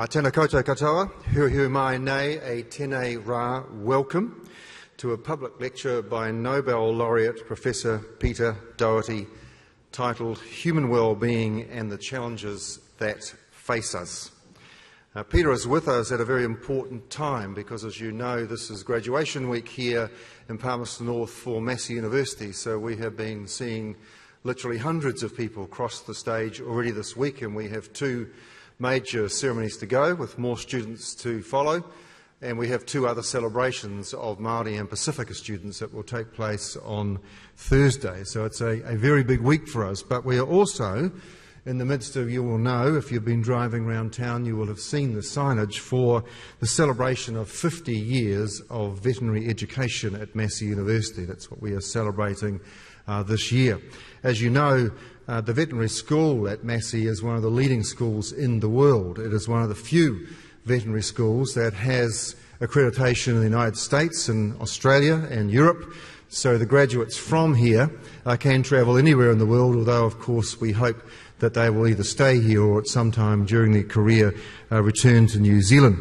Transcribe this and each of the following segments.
Tēnā koutou katoa, hui mai nei, a tēnei rā, welcome to a public lecture by Nobel laureate Professor Peter Doherty titled Human Wellbeing and the Challenges That Face Us. Peter is with us at a very important time because, as you know, this is graduation week here in Palmerston North for Massey University, so we have been seeing literally hundreds of people cross the stage already this week, and we have two major ceremonies to go with more students to follow, and we have two other celebrations of Māori and Pacifica students that will take place on Thursday. So it's a very big week for us, but we are also in the midst of, you will know, if you've been driving around town, you will have seen the signage for the celebration of 50 years of veterinary education at Massey University. That's what we are celebrating this year. As you know, the veterinary school at Massey is one of the leading schools in the world. It is one of the few veterinary schools that has accreditation in the United States and Australia and Europe. So the graduates from here can travel anywhere in the world, although of course we hope that they will either stay here or at some time during their career return to New Zealand.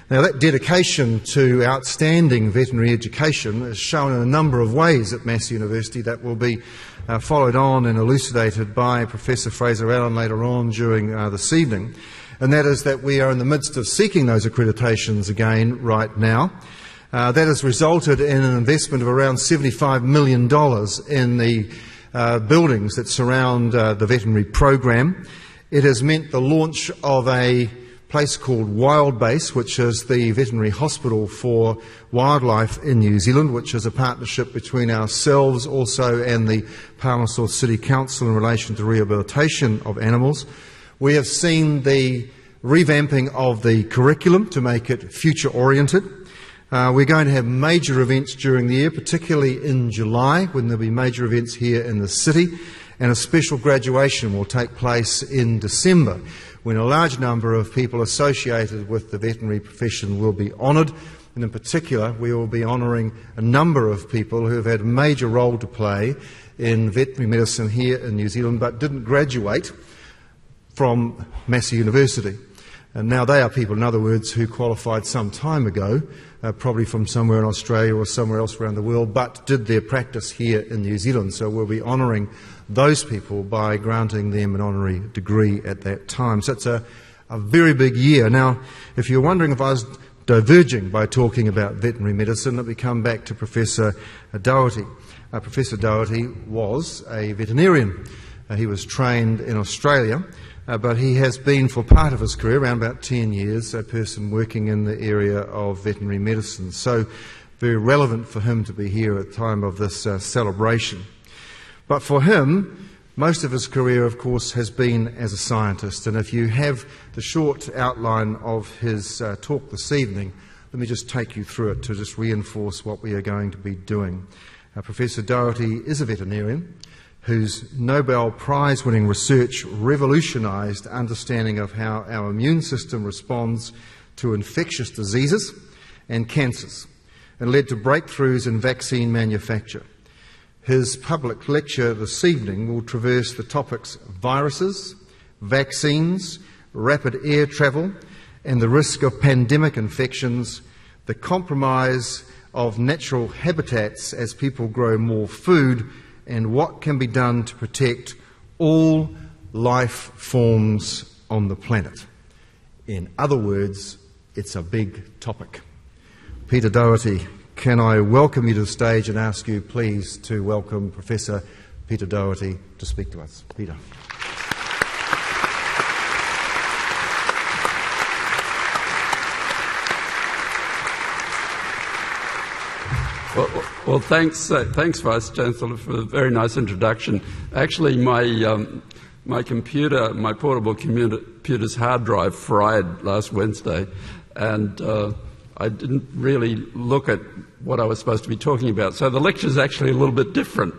Now, that dedication to outstanding veterinary education is shown in a number of ways at Massey University that will be followed on and elucidated by Professor Fraser Allen later on during this evening. And that is that we are in the midst of seeking those accreditations again right now. That has resulted in an investment of around $75 million in the buildings that surround the veterinary program. It has meant the launch of a place called Wildbase, which is the veterinary hospital for wildlife in New Zealand, which is a partnership between ourselves also and the Palmerston North City Council in relation to rehabilitation of animals. We have seen the revamping of the curriculum to make it future-oriented. We're going to have major events during the year, particularly in July, when there'll be major events here in the city, and a special graduation will take place in December, when a large number of people associated with the veterinary profession will be honoured. And in particular, we will be honouring a number of people who have had a major role to play in veterinary medicine here in New Zealand, but didn't graduate from Massey University. And now they are people, in other words, who qualified some time ago, probably from somewhere in Australia or somewhere else around the world, but did their practice here in New Zealand. So we'll be honouring those people by granting them an honorary degree at that time. So it's a very big year. Now, if you're wondering if I was diverging by talking about veterinary medicine, let me come back to Professor Doherty. Professor Doherty was a veterinarian. He was trained in Australia, but he has been, for part of his career, around about 10 years, a person working in the area of veterinary medicine. So very relevant for him to be here at the time of this celebration. But for him, most of his career, of course, has been as a scientist. And if you have the short outline of his talk this evening, let me just take you through it to just reinforce what we are going to be doing. Professor Doherty is a veterinarian whose Nobel Prize-winning research revolutionised understanding of how our immune system responds to infectious diseases and cancers, and led to breakthroughs in vaccine manufacture. His public lecture this evening will traverse the topics viruses, vaccines, rapid air travel, and the risk of pandemic infections, the compromise of natural habitats as people grow more food, and what can be done to protect all life forms on the planet. In other words, it's a big topic. Peter Doherty, can I welcome you to the stage and ask you please to welcome Professor Peter Doherty to speak to us. Peter. Well, thanks, Vice Chancellor, for a very nice introduction. Actually, my computer, my portable computer's hard drive fried last Wednesday, and I didn't really look at what I was supposed to be talking about. So the lecture's actually a little bit different.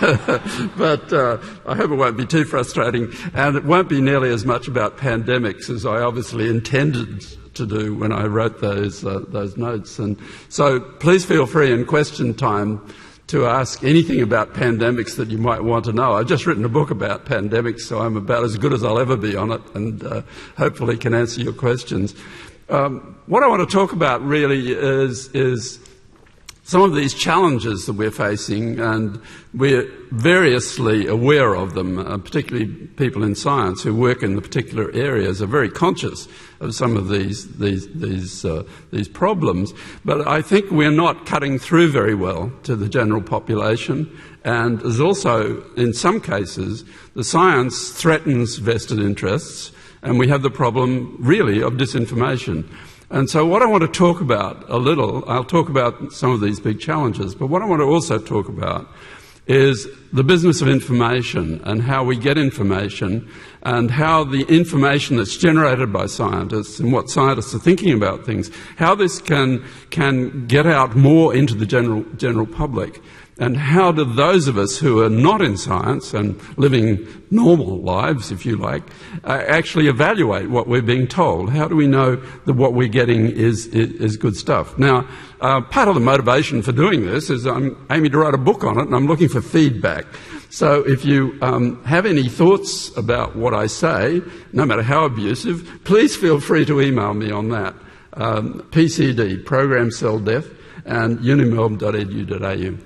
But I hope it won't be too frustrating, and it won't be nearly as much about pandemics as I obviously intended to do when I wrote those notes. And so please feel free in question time to ask anything about pandemics that you might want to know. I've just written a book about pandemics, so I'm about as good as I'll ever be on it, and hopefully can answer your questions. What I want to talk about really is some of these challenges that we're facing, and we're variously aware of them, particularly people in science who work in the particular areas are very conscious of some of these problems. But I think we're not cutting through very well to the general population, and there's also, in some cases, the science threatens vested interests, and we have the problem, really, of disinformation. And so what I want to talk about a little, I'll talk about some of these big challenges, but what I want to also talk about is the business of information and how we get information and how the information that's generated by scientists and what scientists are thinking about things, how this can get out more into the general public. And how do those of us who are not in science and living normal lives, if you like, actually evaluate what we're being told? How do we know that what we're getting is good stuff? Now, part of the motivation for doing this is I'm aiming to write a book on it, and I'm looking for feedback. So if you have any thoughts about what I say, no matter how abusive, please feel free to email me on that. PCD, Program Cell Death, and unimelbourne.edu.au.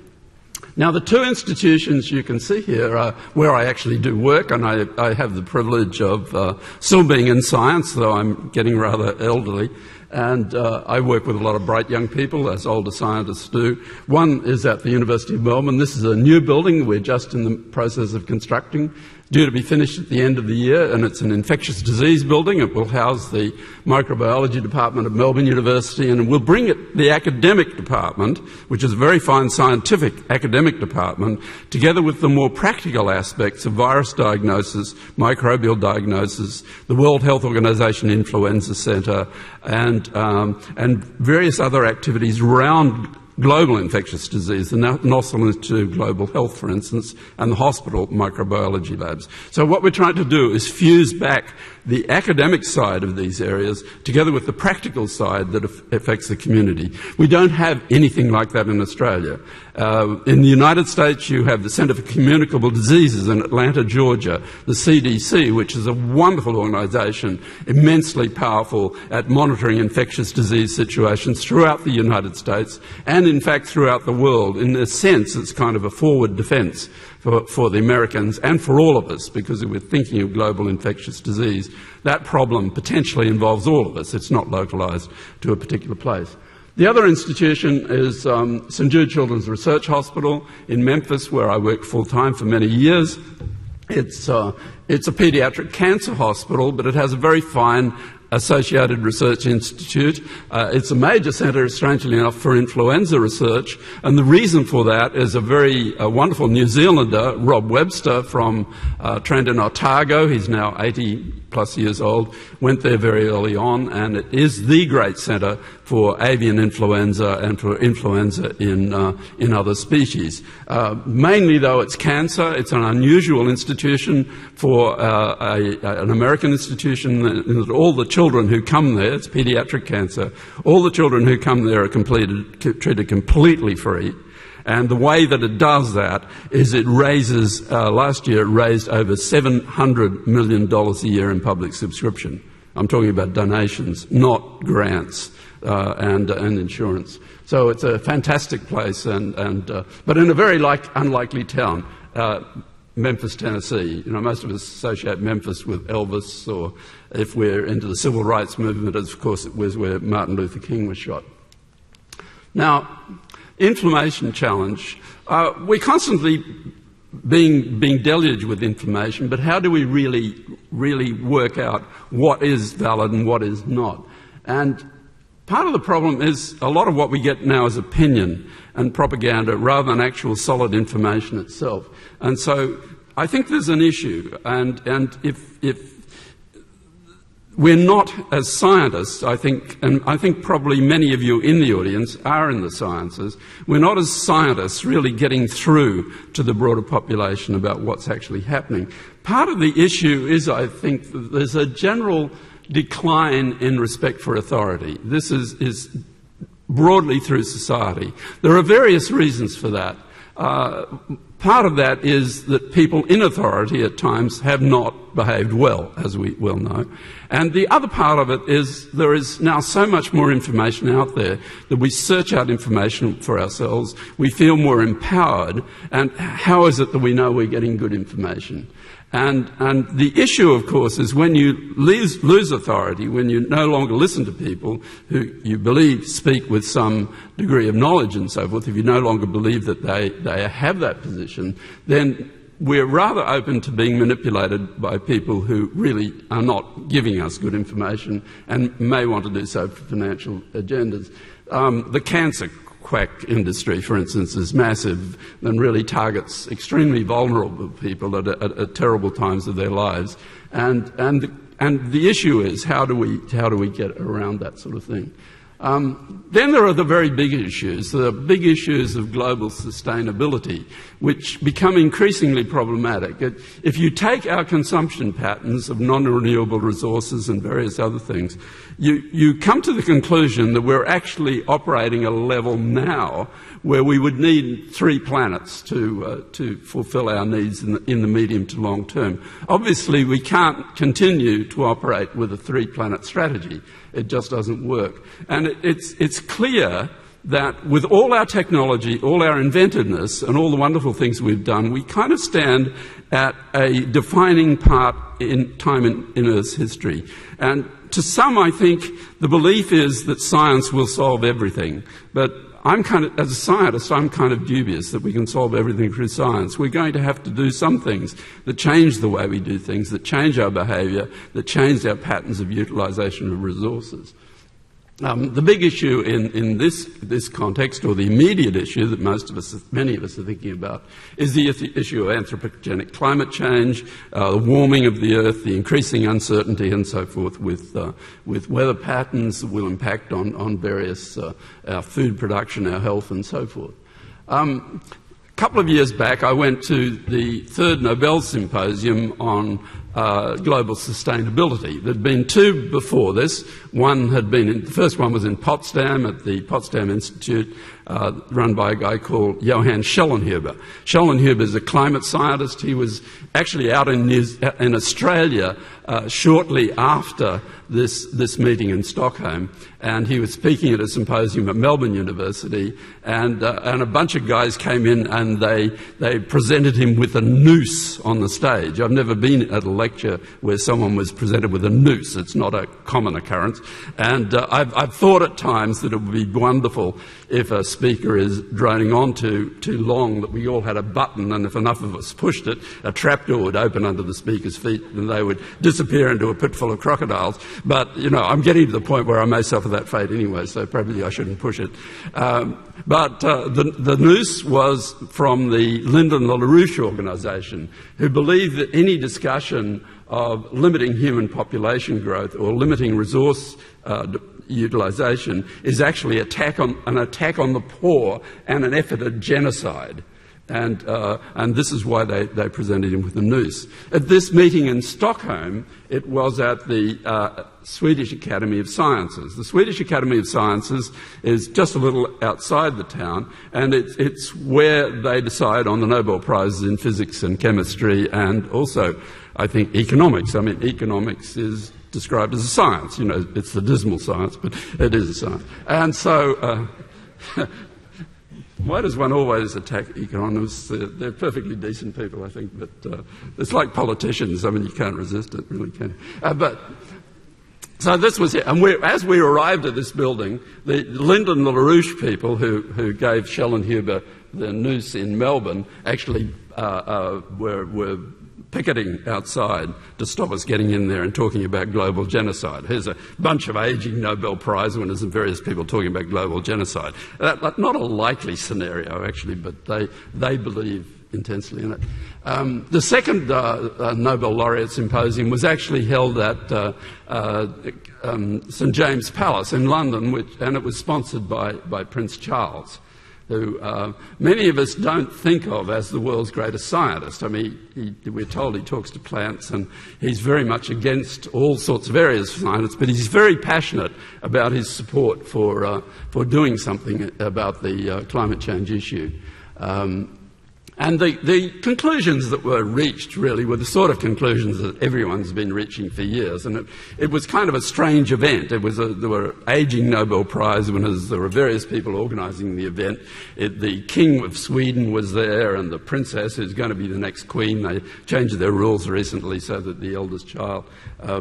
Now, the two institutions you can see here are where I actually do work, and I have the privilege of still being in science, though I'm getting rather elderly. And I work with a lot of bright young people, as older scientists do. One is at the University of Melbourne. This is a new building we're just in the process of constructing, due to be finished at the end of the year, and it's an infectious disease building. It will house the microbiology department of Melbourne University, and we'll bring it, the academic department, which is a very fine scientific academic department, together with the more practical aspects of virus diagnosis, microbial diagnosis, the World Health Organization Influenza Centre, and various other activities around global infectious disease, the National Institute of Global Health, for instance, and the hospital microbiology labs. So what we're trying to do is fuse back the academic side of these areas together with the practical side that affects the community. We don't have anything like that in Australia. In the United States, you have the Centre for Communicable Diseases in Atlanta, Georgia, the CDC, which is a wonderful organisation, immensely powerful at monitoring infectious disease situations throughout the United States and, in fact, throughout the world. In a sense, it's kind of a forward defence for the Americans and for all of us, because we're thinking of global infectious disease. That problem potentially involves all of us. It's not localised to a particular place. The other institution is St Jude Children's Research Hospital in Memphis, where I worked full-time for many years. It's a paediatric cancer hospital, but it has a very fine Associated Research Institute. It's a major centre, strangely enough, for influenza research, and the reason for that is a very wonderful New Zealander, Rob Webster, from Trent in Otago. He's now 80-plus years old, went there very early on, and it is the great centre for avian influenza and for influenza in other species. Mainly, though, it's cancer. It's an unusual institution for an American institution. That all the children who come there, it's paediatric cancer, all the children who come there are treated completely free. And the way that it does that is it raises, last year it raised over $700 million a year in public subscription. I'm talking about donations, not grants and insurance. So it's a fantastic place, but in a very unlikely town. Memphis, Tennessee. You know, most of us associate Memphis with Elvis, or if we're into the civil rights movement, of course it was where Martin Luther King was shot. Now, information challenge. We're constantly being deluged with information, but how do we really work out what is valid and what is not? And part of the problem is a lot of what we get now is opinion and propaganda rather than actual solid information itself. And so I think there's an issue, and if we're not, as scientists, I think probably many of you in the audience are in the sciences, we're not as scientists really getting through to the broader population about what's actually happening. Part of the issue is, I think, that there's a general decline in respect for authority. This is broadly through society. There are various reasons for that. Part of that is that people in authority at times have not behaved well, as we well know. And the other part of it is there is now so much more information out there that we search out information for ourselves, we feel more empowered, and how is it that we know we're getting good information? And the issue, of course, is when you lose authority, when you no longer listen to people who you believe speak with some degree of knowledge and so forth, if you no longer believe that they have that position, then we're rather open to being manipulated by people who really are not giving us good information and may want to do so for financial agendas. The cancer quack industry, for instance, is massive and really targets extremely vulnerable people at terrible times of their lives. And the issue is how do we get around that sort of thing? Then there are the very big issues, the big issues of global sustainability, which become increasingly problematic. If you take our consumption patterns of non-renewable resources and various other things, you come to the conclusion that we're actually operating at a level now where we would need 3 planets to fulfill our needs in the medium to long term. Obviously, we can't continue to operate with a 3-planet strategy. It just doesn't work. And it's clear that with all our technology, all our inventiveness, and all the wonderful things we've done, we kind of stand at a defining part in time in Earth's history. And to some, I think, the belief is that science will solve everything. But as a scientist, I'm kind of dubious that we can solve everything through science. We're going to have to do some things that change the way we do things, that change our behaviour, that change our patterns of utilisation of resources. The big issue in this context, or the immediate issue that many of us are thinking about, is the issue of anthropogenic climate change, the warming of the Earth, the increasing uncertainty and so forth with weather patterns that will impact on various our food production, our health and so forth. A couple of years back, I went to the 3rd Nobel Symposium on global sustainability. There had been 2 before this. The first one was in Potsdam at the Potsdam Institute, run by a guy called Johann Schellenhuber. Schellenhuber is a climate scientist. He was actually out in Australia shortly after this meeting in Stockholm, and he was speaking at a symposium at Melbourne University, and a bunch of guys came in and they presented him with a noose on the stage. I've never been at a lecture where someone was presented with a noose. It's not a common occurrence, and I've thought at times that it would be wonderful if a speaker is droning on too long, that we all had a button, and if enough of us pushed it, a trapdoor would open under the speaker's feet and they would disappear into a pit full of crocodiles. But, I'm getting to the point where I may suffer that fate anyway, so probably I shouldn't push it. But the noose was from the Lyndon LaRouche organisation, who believed that any discussion of limiting human population growth or limiting resource utilisation is actually an attack on the poor and an effort at genocide. And this is why they presented him with the noose. At this meeting in Stockholm, it was at the Swedish Academy of Sciences. The Swedish Academy of Sciences is just a little outside the town, and it's where they decide on the Nobel Prizes in physics and chemistry, and also, I think, economics. I mean, economics is described as a science. It's the dismal science, but it is a science. And so... why does one always attack economists? They're perfectly decent people, I think, but it's like politicians. I mean, you can't resist it, really, can you? So this was it. And as we arrived at this building, the Lyndon LaRouche people who gave Schellenhuber the noose in Melbourne actually were picketing outside to stop us getting in there and talking about global genocide. Here's a bunch of ageing Nobel Prize winners and various people talking about global genocide. Not a likely scenario, actually, but they believe intensely in it. The second Nobel laureate symposium was actually held at St James Palace in London, and it was sponsored by Prince Charles, who many of us don't think of as the world's greatest scientist. I mean, we're told he talks to plants, and he's very much against all sorts of areas of science, but he's very passionate about his support for doing something about the climate change issue. And the conclusions that were reached really were the sort of conclusions that everyone's been reaching for years. And it was kind of a strange event. There were aging Nobel Prize winners. There were various people organising the event. The King of Sweden was there, and the princess who's going to be the next queen. They changed their rules recently so that the eldest child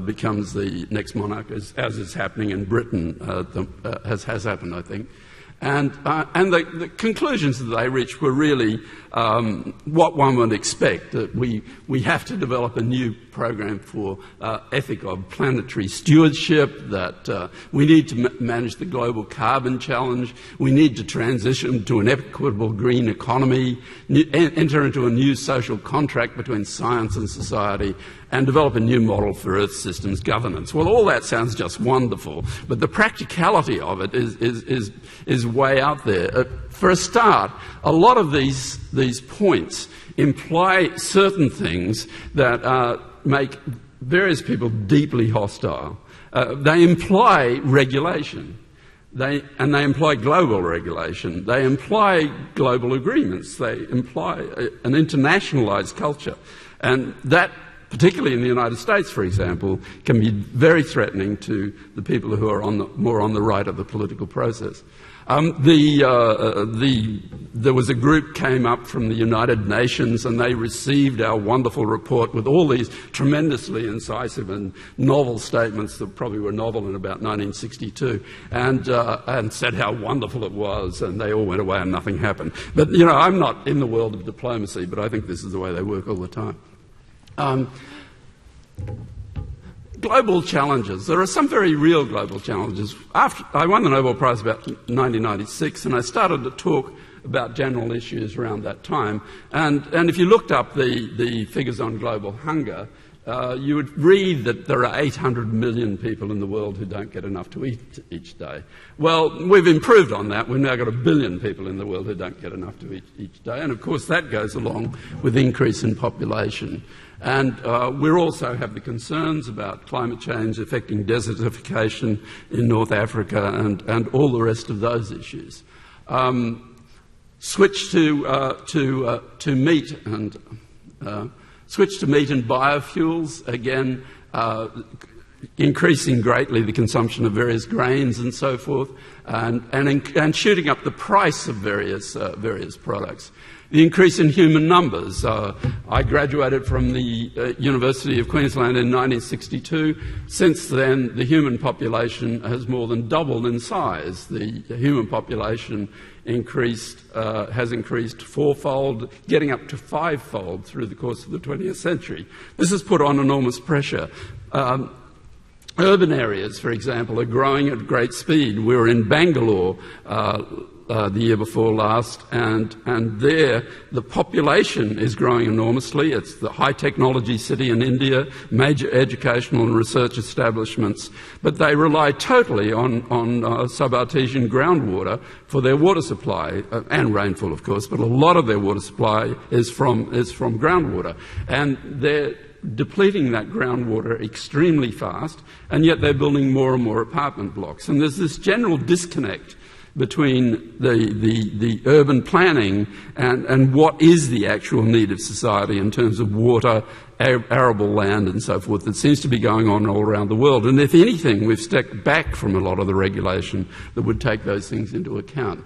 becomes the next monarch, as is happening in Britain, has happened, I think. And the conclusions that they reached were really what one would expect, that we have to develop a new program for ethic of planetary stewardship, that we need to manage the global carbon challenge, we need to transition to an equitable green economy, enter into a new social contract between science and society, and develop a new model for Earth systems governance. Well, all that sounds just wonderful, but the practicality of it is way out there. For a start, a lot of these points imply certain things that make various people deeply hostile. They imply regulation. They imply global regulation. They imply global agreements. They imply an internationalised culture. And that, particularly in the United States, for example, can be very threatening to the people who are more on the right of the political process. There was a group came up from the United Nations, and they received our wonderful report with all these tremendously incisive and novel statements that probably were novel in about 1962, and said how wonderful it was, and they all went away and nothing happened. But, you know, I'm not in the world of diplomacy, but I think this is the way they work all the time. Global challenges. There are some very real global challenges. After I won the Nobel Prize about 1996, and I started to talk about general issues around that time. And if you looked up the figures on global hunger, you would read that there are 800 million people in the world who don't get enough to eat each day. Well, we've improved on that. We've now got 1 billion people in the world who don't get enough to eat each day. And of course that goes along with increase in population. And we also have the concerns about climate change affecting desertification in North Africa and all the rest of those issues. Switch to meat and biofuels, again, increasing greatly the consumption of various grains and so forth, and shooting up the price of various products. The increase in human numbers. I graduated from the University of Queensland in 1962. Since then, the human population has more than doubled in size. The human population has increased fourfold, getting up to fivefold through the course of the 20th century. This has put on enormous pressure. Urban areas, for example, are growing at great speed. We were in Bangalore the year before last, and there the population is growing enormously. It's the high technology city in India, major educational and research establishments, but they rely totally on subartesian groundwater for their water supply, and rainfall of course, but a lot of their water supply is from groundwater, and they're depleting that groundwater extremely fast, and yet they're building more and more apartment blocks. And there's this general disconnect between the urban planning and what is the actual need of society in terms of water, arable land and so forth that seems to be going on all around the world. And if anything, we've stepped back from a lot of the regulation that would take those things into account.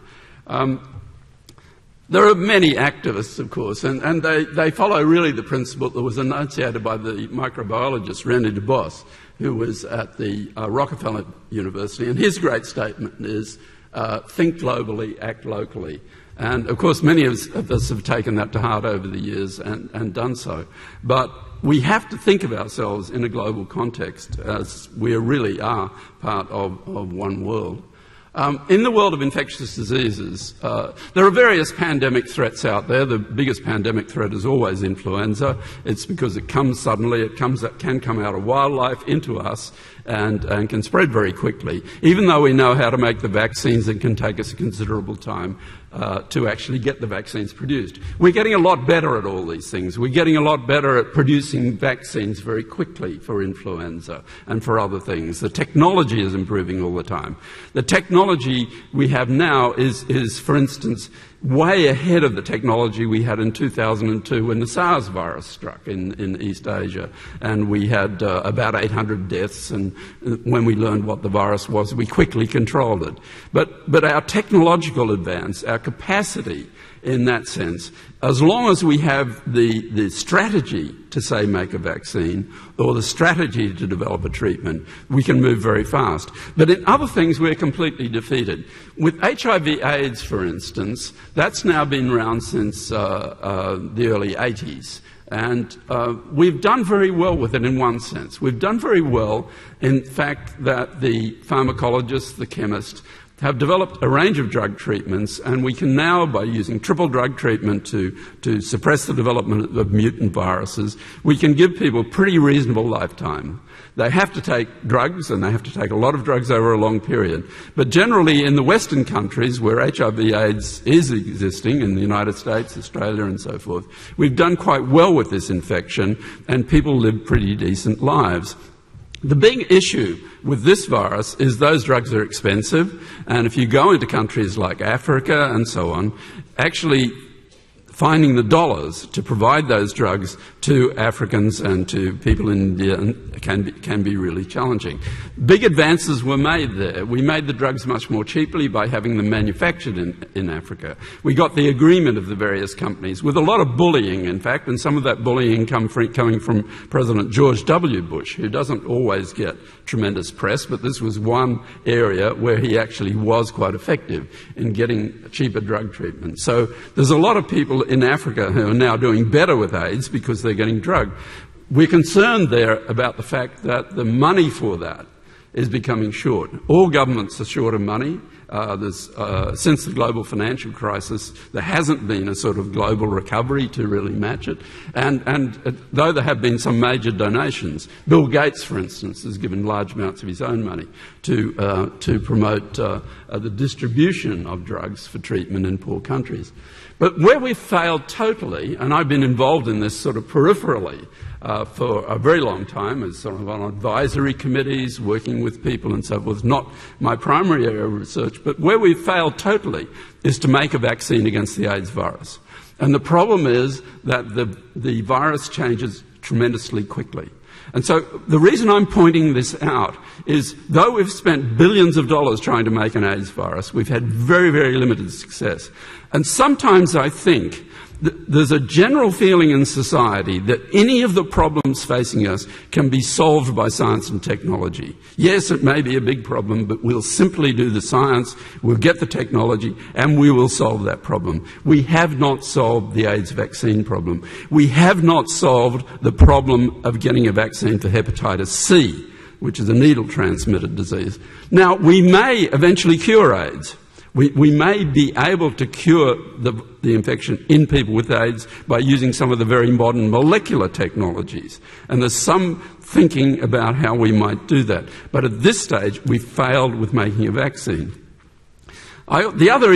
There are many activists, of course, and they follow really the principle that was enunciated by the microbiologist René Dubos, who was at the Rockefeller University, and his great statement is, think globally, act locally. And of course many of us have taken that to heart over the years and done so. But we have to think of ourselves in a global context, as we really are part of one world. In the world of infectious diseases, there are various pandemic threats out there. The biggest pandemic threat is always influenza. It's because it comes suddenly, it can come out of wildlife into us, and can spread very quickly. Even though we know how to make the vaccines, it can take us a considerable time to actually get the vaccines produced. We're getting a lot better at all these things. We're getting a lot better at producing vaccines very quickly for influenza and for other things. The technology is improving all the time. The technology we have now is, for instance, way ahead of the technology we had in 2002 when the SARS virus struck in East Asia, and we had about 800 deaths, and when we learned what the virus was, we quickly controlled it. But our technological advance, our capacity in that sense, as long as we have the strategy to, say, make a vaccine or the strategy to develop a treatment, we can move very fast. But in other things, we're completely defeated. With HIV/AIDS, for instance, that's now been around since the early 80s. And we've done very well with it in one sense. We've done very well, in fact, that the pharmacologists, the chemists, have developed a range of drug treatments, and we can now, by using triple drug treatment to suppress the development of mutant viruses, we can give people a pretty reasonable lifetime. They have to take drugs, and they have to take a lot of drugs over a long period. But generally in the Western countries where HIV/AIDS is existing, in the United States, Australia and so forth, we've done quite well with this infection, and people live pretty decent lives. The big issue with this virus is those drugs are expensive, and if you go into countries like Africa and so on, actually finding the dollars to provide those drugs to Africans and to people in India can be really challenging. Big advances were made there. We made the drugs much more cheaply by having them manufactured in Africa. We got the agreement of the various companies with a lot of bullying, in fact, and some of that bullying coming from President George W. Bush, who doesn't always get tremendous press, but this was one area where he actually was quite effective in getting cheaper drug treatment. So there's a lot of people in Africa who are now doing better with AIDS because they're getting drugged. We're concerned there about the fact that the money for that is becoming short. All governments are short of money. Since the global financial crisis, there hasn't been a sort of global recovery to really match it. And though there have been some major donations, Bill Gates, for instance, has given large amounts of his own money to promote the distribution of drugs for treatment in poor countries. But where we've failed totally, and I've been involved in this sort of peripherally for a very long time as sort of on advisory committees, working with people and so forth, not my primary area of research, but where we've failed totally is to make a vaccine against the AIDS virus. And the problem is that the virus changes tremendously quickly. And so the reason I'm pointing this out is, though we've spent billions of dollars trying to make an AIDS virus, we've had very, very limited success. And sometimes I think that there's a general feeling in society that any of the problems facing us can be solved by science and technology. Yes, it may be a big problem, but we'll simply do the science, we'll get the technology, and we will solve that problem. We have not solved the AIDS vaccine problem. We have not solved the problem of getting a vaccine for hepatitis C, which is a needle-transmitted disease. Now, we may eventually cure AIDS. We may be able to cure the infection in people with AIDS by using some of the very modern molecular technologies. And there's some thinking about how we might do that. But at this stage, we failed with making a vaccine. The other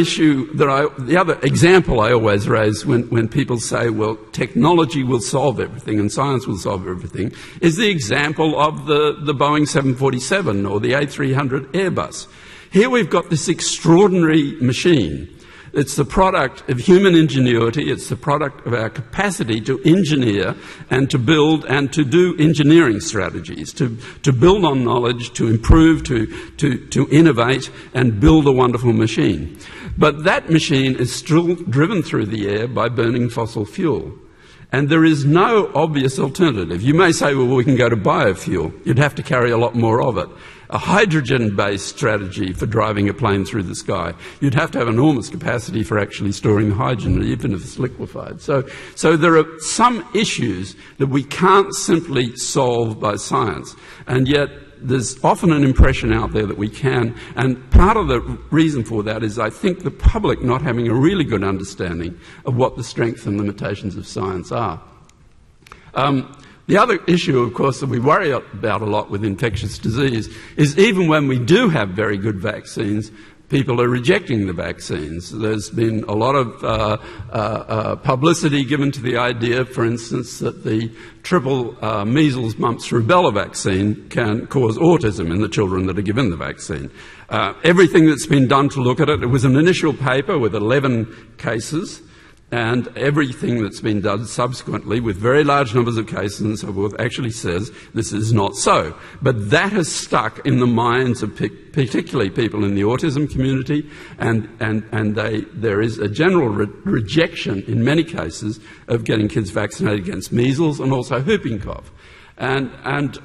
example I always raise when people say, well, technology will solve everything and science will solve everything, is the example of the Boeing 747 or the A300 Airbus. Here we've got this extraordinary machine. It's the product of human ingenuity. It's the product of our capacity to engineer and to build and to do engineering strategies, to build on knowledge, to improve, to innovate and build a wonderful machine. But that machine is still driven through the air by burning fossil fuel. And there is no obvious alternative. You may say, well, we can go to biofuel. You'd have to carry a lot more of it. A hydrogen-based strategy for driving a plane through the sky. You'd have to have enormous capacity for actually storing the hydrogen, even if it's liquefied. So there are some issues that we can't simply solve by science, and yet there's often an impression out there that we can, and part of the reason for that is I think the public not having a really good understanding of what the strengths and limitations of science are. The other issue, of course, that we worry about a lot with infectious disease is even when we do have very good vaccines, people are rejecting the vaccines. There's been a lot of publicity given to the idea, for instance, that the triple measles, mumps, rubella vaccine can cause autism in the children that are given the vaccine. Everything that's been done to look at it, it was an initial paper with 11 cases, and everything that's been done subsequently with very large numbers of cases and so forth actually says this is not so. But that has stuck in the minds of particularly people in the autism community, and there is a general rejection in many cases of getting kids vaccinated against measles and also whooping cough. And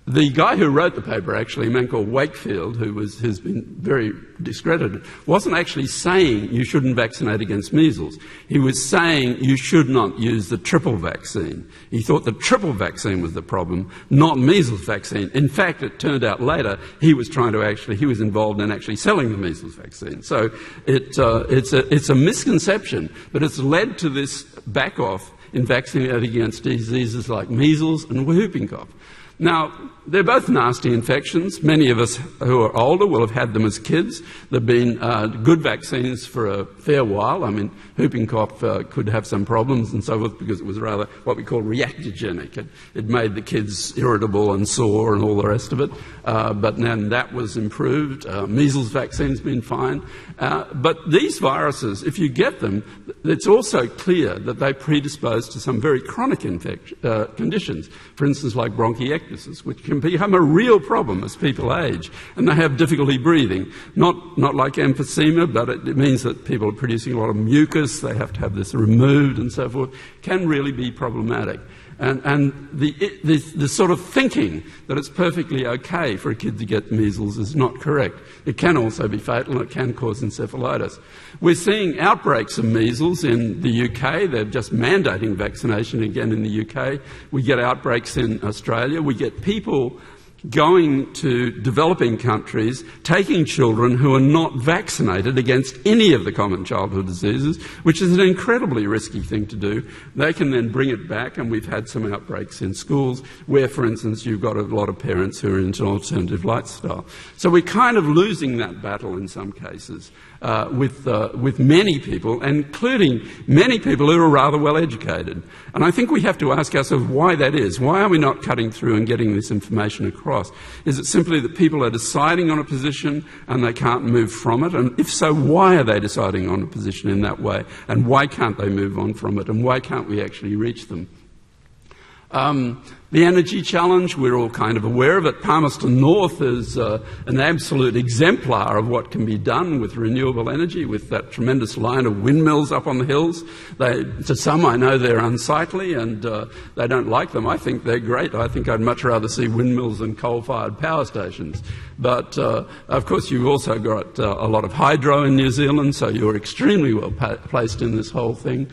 the guy who wrote the paper, actually, a man called Wakefield, who's been very discredited, wasn't actually saying you shouldn't vaccinate against measles. He was saying you should not use the triple vaccine. He thought the triple vaccine was the problem, not measles vaccine. In fact, it turned out later he was involved in actually selling the measles vaccine. So it's a misconception, but it's led to this back off in vaccinating against diseases like measles and whooping cough. Now, they're both nasty infections. Many of us who are older will have had them as kids. There have been good vaccines for a fair while. I mean, whooping cough could have some problems and so forth because it was rather what we call reactogenic. It made the kids irritable and sore and all the rest of it. But then that was improved. Measles vaccine's been fine. But these viruses, if you get them, it's also clear that they predispose to some very chronic conditions. For instance, like bronchiectasis, which can become a real problem as people age, and they have difficulty breathing. Not like emphysema, but it means that people are producing a lot of mucus, they have to have this removed and so forth, can really be problematic. And the sort of thinking that it's perfectly okay for a kid to get measles is not correct. It can also be fatal and it can cause encephalitis. We're seeing outbreaks of measles in the UK. They're just mandating vaccination again in the UK. We get outbreaks in Australia. We get people going to developing countries, taking children who are not vaccinated against any of the common childhood diseases, which is an incredibly risky thing to do. They can then bring it back, and we've had some outbreaks in schools where, for instance, you've got a lot of parents who are into an alternative lifestyle. So we're kind of losing that battle in some cases with many people, including many people who are rather well educated. And I think we have to ask ourselves why that is. Why are we not cutting through and getting this information across? Is it simply that people are deciding on a position and they can't move from it? And if so, why are they deciding on a position in that way? And why can't they move on from it? And why can't we actually reach them? The energy challenge, we're all kind of aware of it. Palmerston North is an absolute exemplar of what can be done with renewable energy, with that tremendous line of windmills up on the hills. To some, I know they're unsightly and they don't like them. I think they're great. I think I'd much rather see windmills than coal-fired power stations. But, of course, you've also got a lot of hydro in New Zealand, so you're extremely well placed in this whole thing.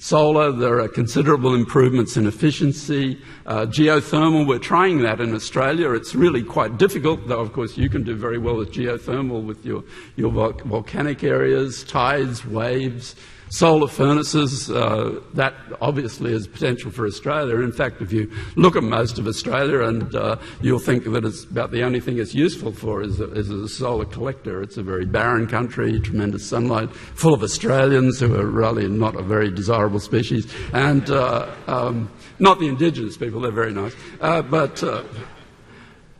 Solar, there are considerable improvements in efficiency. Geothermal, we're trying that in Australia. It's really quite difficult, though of course you can do very well with geothermal with your volcanic areas, tides, waves. Solar furnaces, that obviously is potential for Australia. In fact, if you look at most of Australia, and you'll think that it's about the only thing it's useful for is a solar collector. It's a very barren country, tremendous sunlight, full of Australians who are really not a very desirable species, and not the indigenous people, they're very nice.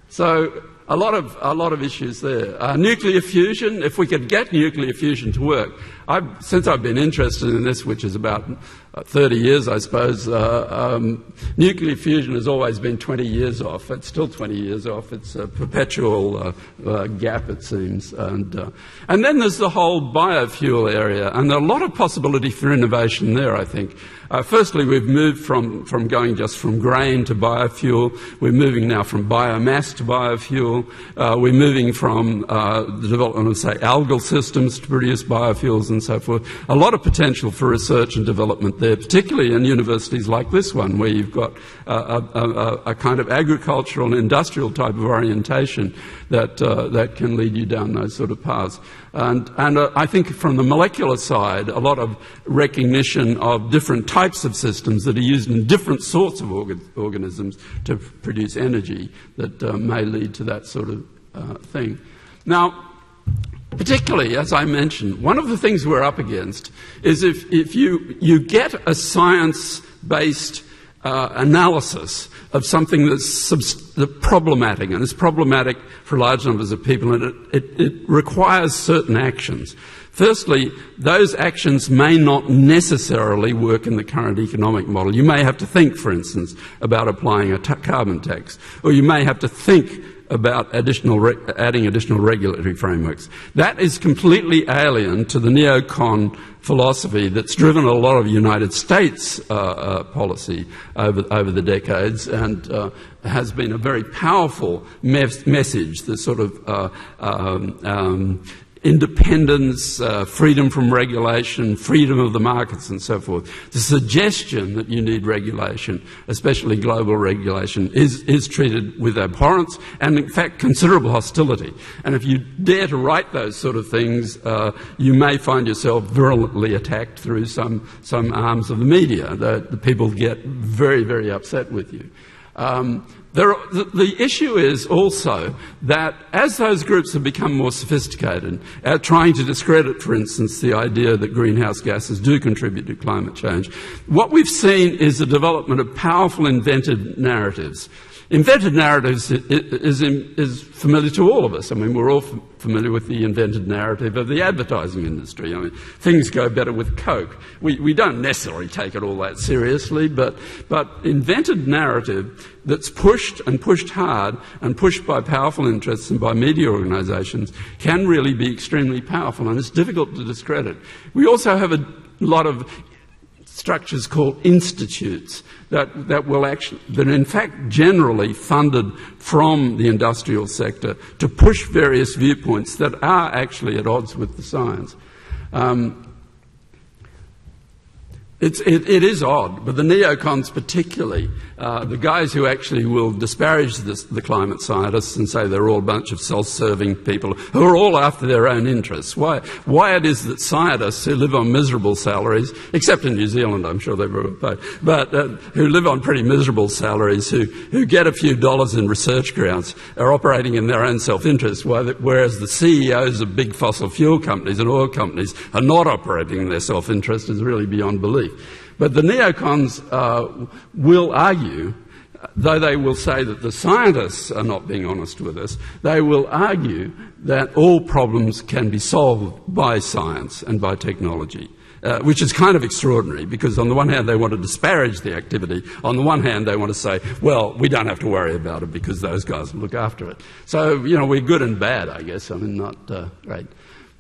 So a lot of issues there. Nuclear fusion, if we could get nuclear fusion to work. Since I've been interested in this, which is about 30 years, I suppose, nuclear fusion has always been 20 years off. It's still 20 years off. It's a perpetual gap, it seems. And then there's the whole biofuel area, and there are a lot of possibility for innovation there, I think. Firstly, we've moved from going just from grain to biofuel. We're moving now from biomass to biofuel. We're moving from the development of, say, algal systems to produce biofuels and so forth. A lot of potential for research and development there. there, particularly in universities like this one, where you've got a kind of agricultural and industrial type of orientation that can lead you down those sort of paths. And I think from the molecular side, a lot of recognition of different types of systems that are used in different sorts of organisms to produce energy that may lead to that sort of thing. Now, particularly, as I mentioned, one of the things we're up against is if you get a science-based analysis of something that's problematic, and it's problematic for large numbers of people, and it requires certain actions. Firstly, those actions may not necessarily work in the current economic model. You may have to think, for instance, about applying a carbon tax, or you may have to think about adding additional regulatory frameworks. That is completely alien to the neocon philosophy that's driven a lot of United States policy over the decades, and has been a very powerful message, the sort of independence, freedom from regulation, freedom of the markets and so forth. The suggestion that you need regulation, especially global regulation, is treated with abhorrence and in fact considerable hostility. And if you dare to write those sort of things, you may find yourself virulently attacked through some arms of the media. The people get very, very upset with you. The issue is also that as those groups have become more sophisticated at trying to discredit, for instance, the idea that greenhouse gases do contribute to climate change, what we've seen is the development of powerful invented narratives. Invented narratives is familiar to all of us. I mean, we're all familiar with the invented narrative of the advertising industry. I mean, things go better with Coke. We don't necessarily take it all that seriously, but invented narrative that's pushed and pushed hard and pushed by powerful interests and by media organisations can really be extremely powerful, and it's difficult to discredit. We also have a lot of structures called institutes that are in fact generally funded from the industrial sector to push various viewpoints that are actually at odds with the science. It is odd, but the neocons particularly, the guys who actually will disparage the climate scientists and say they're all a bunch of self-serving people who are all after their own interests. Why it is that scientists who live on miserable salaries, except in New Zealand, I'm sure they've ever paid, but who live on pretty miserable salaries, who get a few dollars in research grants, are operating in their own self-interest, whereas the CEOs of big fossil fuel companies and oil companies are not operating in their self-interest, is really beyond belief. But the neocons will argue, though they will say that the scientists are not being honest with us, they will argue that all problems can be solved by science and by technology. Which is kind of extraordinary, because on the one hand they want to disparage the activity, on the one hand they want to say, well, we don't have to worry about it because those guys will look after it. So, you know, we're good and bad, I guess. I mean, not great.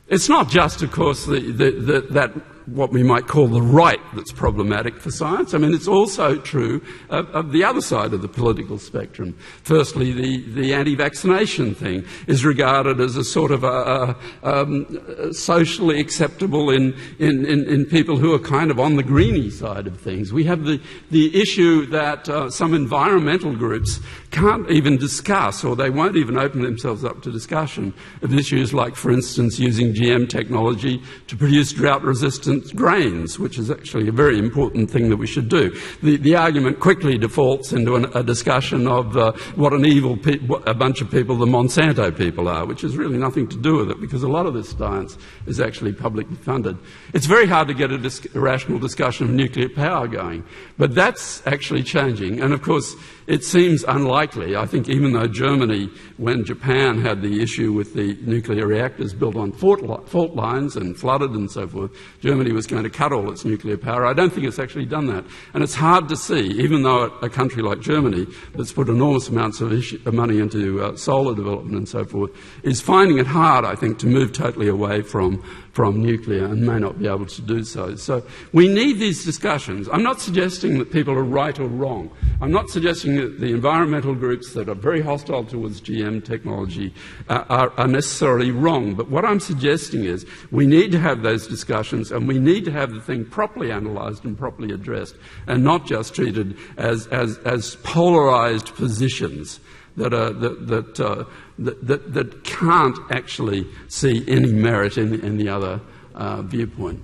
It's not just, of course, that what we might call the right that's problematic for science. I mean, it's also true of the other side of the political spectrum. Firstly, the anti-vaccination thing is regarded as a sort of socially acceptable in people who are kind of on the greeny side of things. We have the issue that some environmental groups can't even discuss, or they won't even open themselves up to discussion of issues like, for instance, using GM technology to produce drought-resistant grains, which is actually a very important thing that we should do. The argument quickly defaults into a discussion of what an evil a bunch of people the Monsanto people are, which has really nothing to do with it, because a lot of this science is actually publicly funded. It's very hard to get a rational discussion of nuclear power going, but that's actually changing. And of course, it seems unlikely. I think even though Germany, when Japan had the issue with the nuclear reactors built on fault lines and flooded and so forth, Germany was going to cut all its nuclear power. I don't think it's actually done that. And it's hard to see, even though a country like Germany that's put enormous amounts of money into solar development and so forth is finding it hard, I think, to move totally away from nuclear, and may not be able to do so. So we need these discussions. I'm not suggesting that people are right or wrong. I'm not suggesting that the environmental groups that are very hostile towards GM technology are necessarily wrong. But what I'm suggesting is we need to have those discussions, and and we need to have the thing properly analysed and properly addressed, and not just treated as polarised positions that can't actually see any merit in the other viewpoint.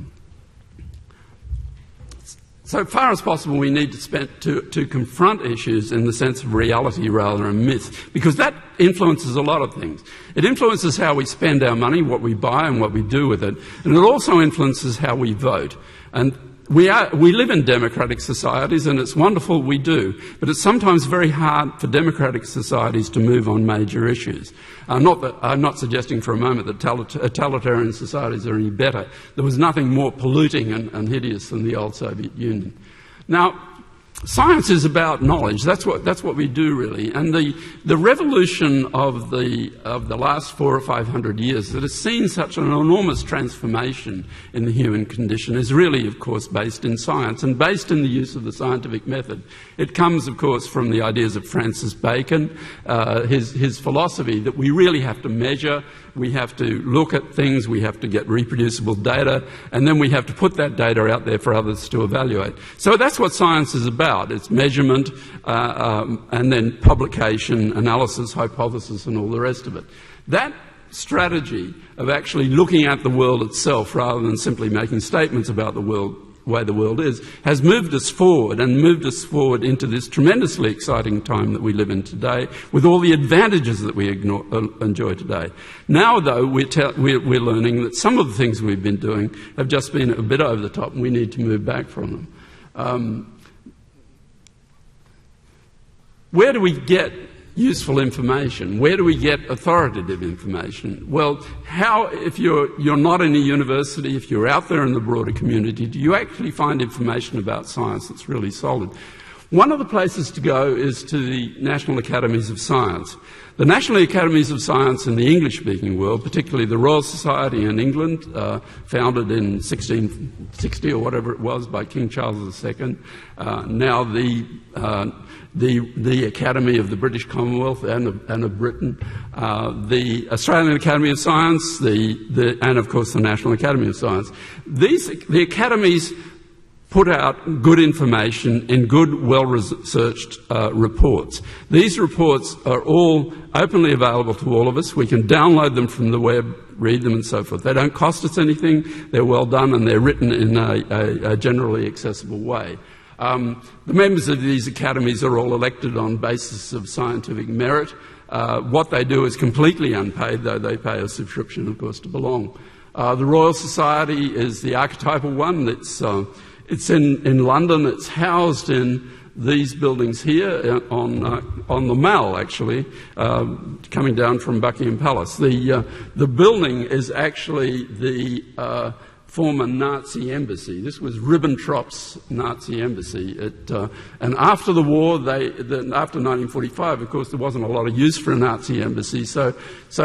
So far as possible, we need to confront issues in the sense of reality rather than myth, because that influences a lot of things. It influences how we spend our money, what we buy and what we do with it, and it also influences how we vote. And we live in democratic societies, and it's wonderful we do, but it's sometimes very hard for democratic societies to move on major issues. I'm not suggesting for a moment that totalitarian societies are any better. There was nothing more polluting and hideous than the old Soviet Union. Now, science is about knowledge. That's what we do, really. And the revolution of the last 400 or 500 years that has seen such an enormous transformation in the human condition is really, of course, based in science and based in the use of the scientific method. It comes, of course, from the ideas of Francis Bacon, his philosophy that we really have to measure, we have to look at things, we have to get reproducible data, and then we have to put that data out there for others to evaluate. So that's what science is about. It's measurement and then publication, analysis, hypothesis, and all the rest of it. That strategy of actually looking at the world itself rather than simply making statements about the world, way the world is, has moved us forward and moved us forward into this tremendously exciting time that we live in today with all the advantages that we enjoy today. Now, though, we're learning that some of the things we've been doing have just been a bit over the top and we need to move back from them. Where do we get useful information? Where do we get authoritative information? Well, if you're not in a university, if you're out there in the broader community, do you actually find information about science that's really solid? One of the places to go is to the National Academies of Science. The National Academies of Science in the English-speaking world, particularly the Royal Society in England, founded in 1660 or whatever it was by King Charles II, now the Academy of the British Commonwealth and of Britain, the Australian Academy of Science, and of course the National Academy of Science. The academies put out good information in good, well-researched reports. These reports are all openly available to all of us. We can download them from the web, read them and so forth. They don't cost us anything, they're well done, and they're written in a generally accessible way. The members of these academies are all elected on basis of scientific merit. What they do is completely unpaid, though they pay a subscription, of course, to belong. The Royal Society is the archetypal one. It's in London. It's housed in these buildings here on the Mall, actually, coming down from Buckingham Palace. The building is actually the former Nazi embassy. This was Ribbentrop's Nazi embassy. And after the war, after 1945, of course, there wasn't a lot of use for a Nazi embassy. So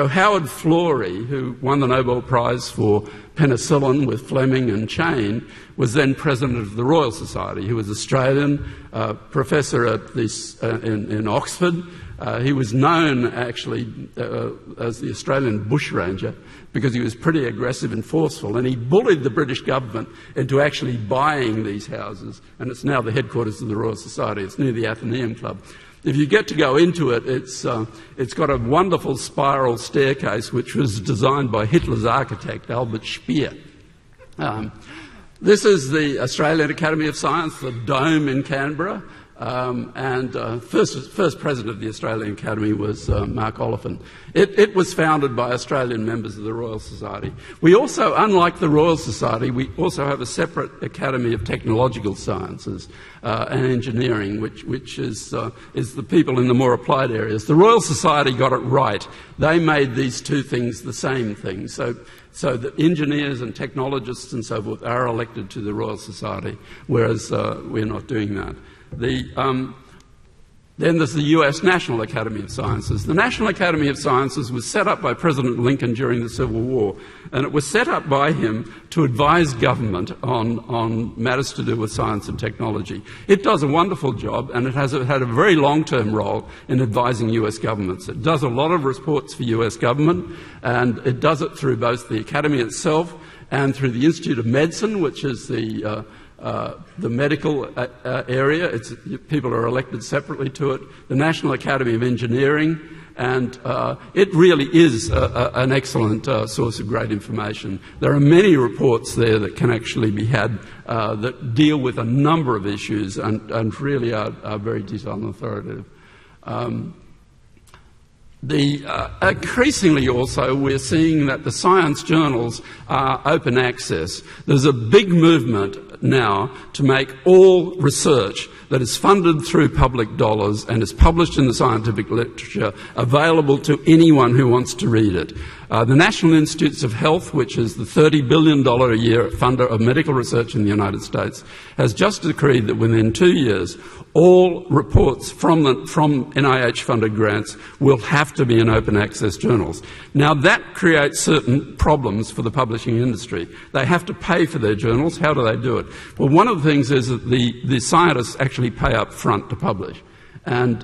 Howard Florey, who won the Nobel Prize for penicillin with Fleming and Chain, was then president of the Royal Society. He was Australian, professor in Oxford. He was known, actually, as the Australian bushranger because he was pretty aggressive and forceful, and he bullied the British government into actually buying these houses, and it's now the headquarters of the Royal Society. It's near the Athenaeum Club. If you get to go into it, it's got a wonderful spiral staircase which was designed by Hitler's architect, Albert Speer. This is the Australian Academy of Science, the Dome in Canberra. First president of the Australian Academy was Mark Oliphant. It was founded by Australian members of the Royal Society. We also, unlike the Royal Society, we also have a separate Academy of Technological Sciences and Engineering, which is the people in the more applied areas. The Royal Society got it right. They made these two things the same thing. So that engineers and technologists and so forth are elected to the Royal Society, whereas we're not doing that. Then there's the US National Academy of Sciences. The National Academy of Sciences was set up by President Lincoln during the Civil War, and it was set up by him to advise government on matters to do with science and technology. It does a wonderful job, and it has had a very long-term role in advising US governments. It does a lot of reports for US government, and it does it through both the Academy itself and through the Institute of Medicine, which is the medical area. People are elected separately to it. The National Academy of Engineering, and it really is an excellent source of great information. There are many reports there that can actually be had that deal with a number of issues and really are very detailed and authoritative. Increasingly also we're seeing that the science journals are open access. There's a big movement now to make all research that is funded through public dollars and is published in the scientific literature available to anyone who wants to read it. The National Institutes of Health, which is the $30 billion a year funder of medical research in the United States, has just decreed that within 2 years all reports from NIH-funded grants will have to be in open access journals. Now that creates certain problems for the publishing industry. They have to pay for their journals. How do they do it? Well, one of the things is that the scientists actually pay up front to publish. And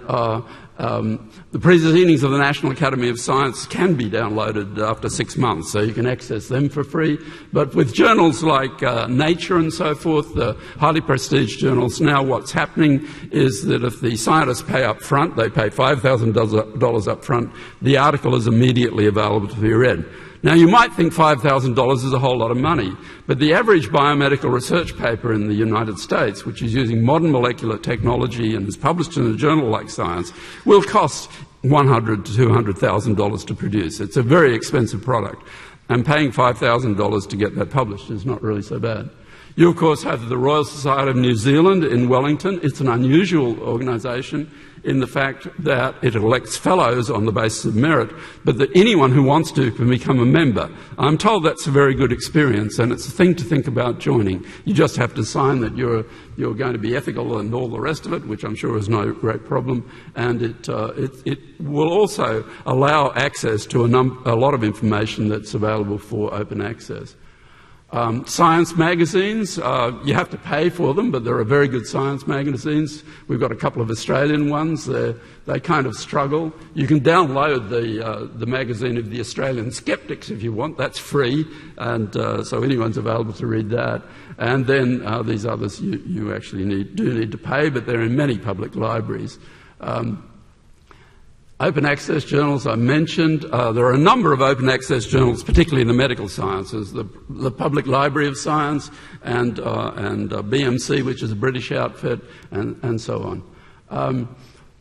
the proceedings of the National Academy of Science can be downloaded after 6 months, so you can access them for free. But with journals like Nature and so forth, the highly prestiged journals, now what's happening is that if the scientists pay up front, they pay $5,000 up front, the article is immediately available to be read. Now, you might think $5,000 is a whole lot of money, but the average biomedical research paper in the United States, which is using modern molecular technology and is published in a journal like Science, will cost $100,000 to $200,000 to produce. It's a very expensive product, and paying $5,000 to get that published is not really so bad. You, of course, have the Royal Society of New Zealand in Wellington. It's an unusual organisation in the fact that it elects fellows on the basis of merit, but that anyone who wants to can become a member. I'm told that's a very good experience, and it's a thing to think about joining. You just have to sign that you're going to be ethical and all the rest of it, which I'm sure is no great problem, and it will also allow access to a lot of information that's available for open access. Science magazines, you have to pay for them, but there are very good science magazines. We've got a couple of Australian ones. They kind of struggle. You can download the magazine of the Australian Skeptics if you want. That's free, and so anyone's available to read that. And then these others you actually do need to pay, but they're in many public libraries. Open access journals I mentioned. There are a number of open access journals, particularly in the medical sciences, the Public Library of Science and BMC, which is a British outfit, and so on.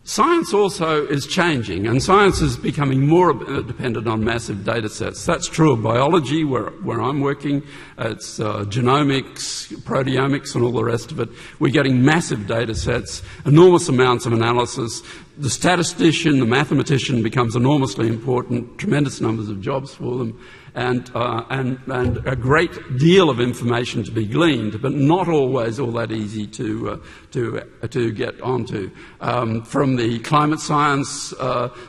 Science also is changing, and science is becoming more dependent on massive data sets. That's true of biology, where I'm working. It's genomics, proteomics, and all the rest of it. We're getting massive data sets, enormous amounts of analysis. The statistician, the mathematician becomes enormously important, tremendous numbers of jobs for them, and a great deal of information to be gleaned, but not always all that easy to get onto. From the climate science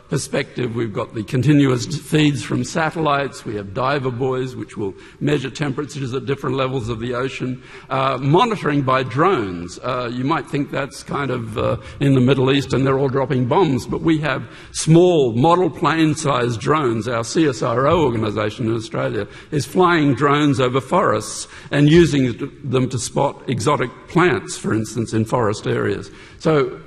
perspective, we've got the continuous feeds from satellites. We have diver buoys, which will measure temperatures at different levels of the ocean. Monitoring by drones. You might think that's kind of in the Middle East and they're all dropping bombs, but we have small model plane-sized drones. Our CSIRO organisation in Australia is flying drones over forests and using them to spot exotic plants, for instance, in forest areas. So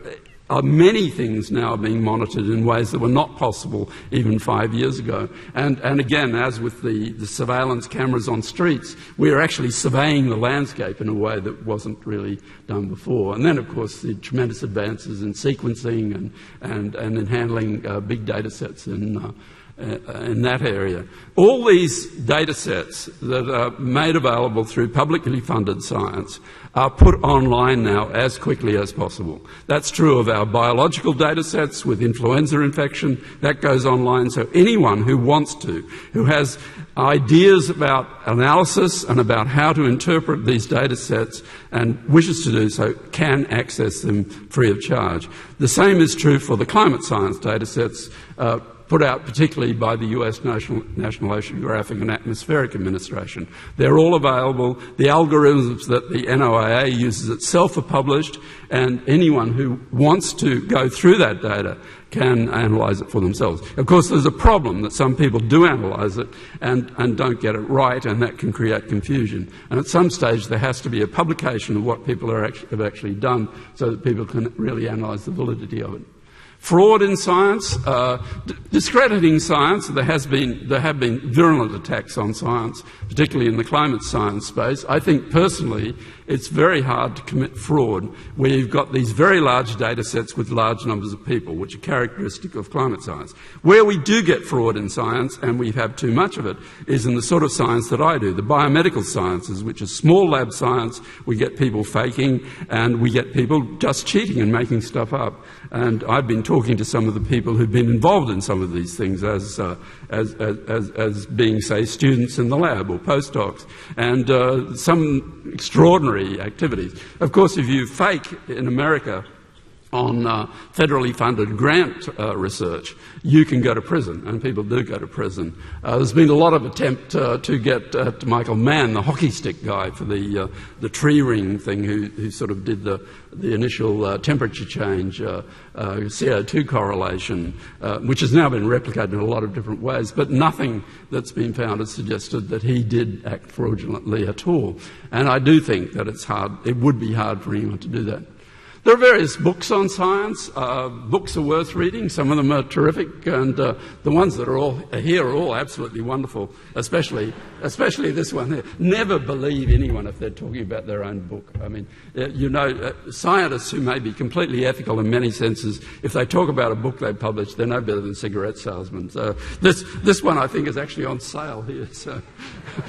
many things now are being monitored in ways that were not possible even 5 years ago. And again, as with the surveillance cameras on streets, we are actually surveying the landscape in a way that wasn't really done before. And then, of course, the tremendous advances in sequencing and in handling big data sets in in that area. All these data sets that are made available through publicly funded science are put online now as quickly as possible. That's true of our biological data sets with influenza infection. That goes online, so anyone who wants to, who has ideas about analysis and about how to interpret these data sets and wishes to do so, can access them free of charge. The same is true for the climate science data sets put out particularly by the US National Oceanographic and Atmospheric Administration. They're all available. The algorithms that the NOAA uses itself are published, and anyone who wants to go through that data can analyse it for themselves. Of course, there's a problem that some people do analyse it and don't get it right, and that can create confusion. And at some stage, there has to be a publication of what people have actually done so that people can really analyse the validity of it. Fraud in science, discrediting science. There have been virulent attacks on science, particularly in the climate science space. I think personally it's very hard to commit fraud where you've got these very large data sets with large numbers of people, which are characteristic of climate science. Where we do get fraud in science, and we have too much of it, is in the sort of science that I do, the biomedical sciences, which is small lab science. We get people faking, and we get people just cheating and making stuff up. And I've been talking to some of the people who've been involved in some of these things as being, say, students in the lab or postdocs, and some extraordinary activities. Of course, if you fake in America on federally funded grant research, you can go to prison, and people do go to prison. There's been a lot of attempt to get Michael Mann, the hockey stick guy, for the tree ring thing, who sort of did the initial temperature change, CO2 correlation, which has now been replicated in a lot of different ways, but nothing that's been found has suggested that he did act fraudulently at all. And I do think that it would be hard for anyone to do that. There are various books on science. Books are worth reading. Some of them are terrific, and the ones that are here are all absolutely wonderful, especially this one here. Never believe anyone if they're talking about their own book. I mean, scientists who may be completely ethical in many senses, if they talk about a book they publish, they're no better than cigarette salesmen. So this one, I think, is actually on sale here, so,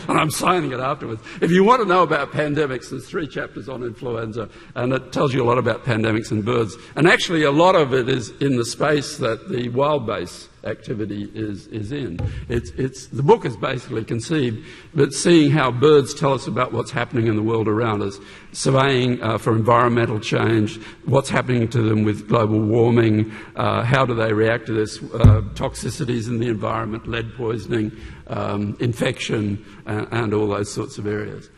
and I'm signing it afterwards. If you want to know about pandemics, there's 3 chapters on influenza, and it tells you a lot about pandemics and birds. And actually a lot of it is in the space that the wild base activity is in. The book is basically conceived, but seeing how birds tell us about what's happening in the world around us, surveying for environmental change, what's happening to them with global warming, how do they react to this, toxicities in the environment, lead poisoning, infection, and all those sorts of areas.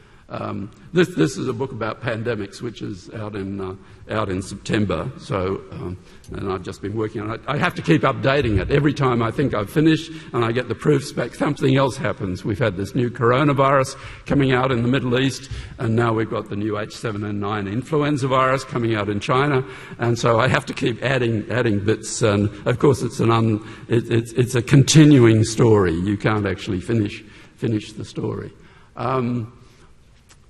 This is a book about pandemics, which is out in September. So, and I've just been working on it. I have to keep updating it. Every time I think I've finished and I get the proofs back, something else happens. We've had this new coronavirus coming out in the Middle East, and now we've got the new H7N9 influenza virus coming out in China. And so I have to keep adding bits. And of course, it's a continuing story. You can't actually finish the story.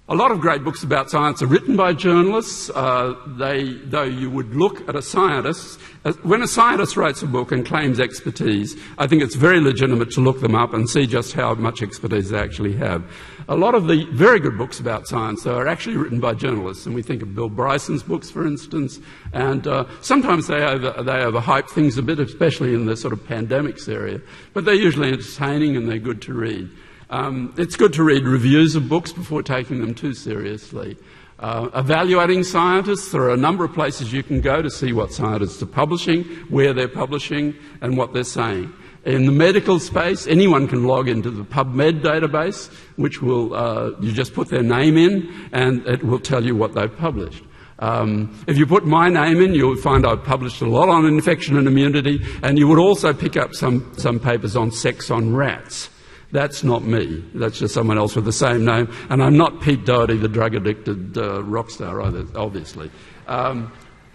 A lot of great books about science are written by journalists. Though you would look at a scientist, when a scientist writes a book and claims expertise, I think it's very legitimate to look them up and see just how much expertise they actually have. A lot of the very good books about science are actually written by journalists, and we think of Bill Bryson's books, for instance, and sometimes they overhype things a bit, especially in the sort of pandemics area, but they're usually entertaining and they're good to read. It's good to read reviews of books before taking them too seriously. Evaluating scientists, there are a number of places you can go to see what scientists are publishing, where they're publishing, and what they're saying. In the medical space, anyone can log into the PubMed database, which will, you just put their name in, and it will tell you what they've published. If you put my name in, you'll find I've published a lot on infection and immunity, and you would also pick up some papers on sex on rats. That's not me. That's just someone else with the same name. And I'm not Pete Doherty, the drug-addicted rock star either, obviously.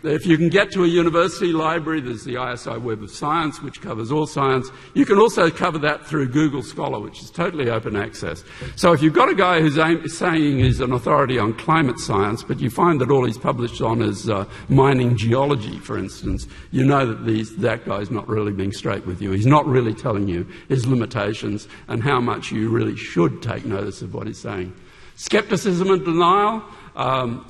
If you can get to a university library, there's the ISI Web of Science, which covers all science. You can also cover that through Google Scholar, which is totally open access. So if you've got a guy who's saying he's an authority on climate science, but you find that all he's published on is mining geology, for instance, you know that that guy's not really being straight with you. He's not really telling you his limitations and how much you really should take notice of what he's saying. Skepticism and denial.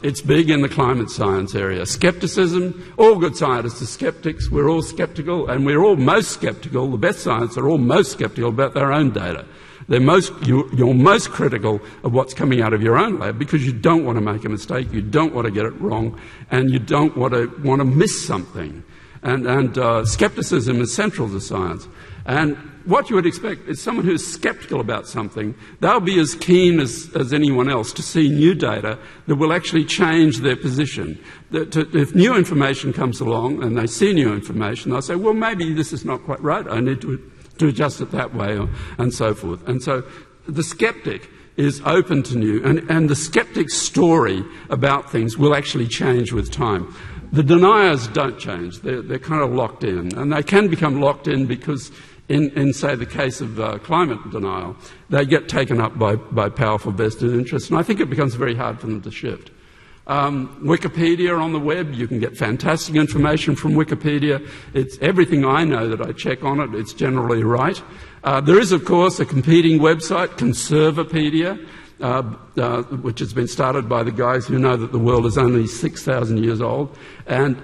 It's big in the climate science area. Skepticism, all good scientists are skeptics. We're all skeptical, and we're all most skeptical. The best scientists are all most skeptical about their own data. You're most critical of what's coming out of your own lab because you don't want to make a mistake, you don't want to get it wrong, and you don't want to miss something. And skepticism is central to science. And what you would expect is someone who's skeptical about something, they'll be as keen as anyone else to see new data that will actually change their position. If new information comes along and they see new information, they'll say, well, maybe this is not quite right, I need to adjust it that way, and so forth. And so the skeptic is open to new, and the skeptic's story about things will actually change with time. The deniers don't change. They're kind of locked in, and they can become locked in because in say, the case of climate denial, they get taken up by powerful vested interests, and I think it becomes very hard for them to shift. Wikipedia on the web, you can get fantastic information from Wikipedia. It's everything I know that I check on it, it's generally right. There is, of course, a competing website, Conservapedia, which has been started by the guys who know that the world is only 6,000 years old. And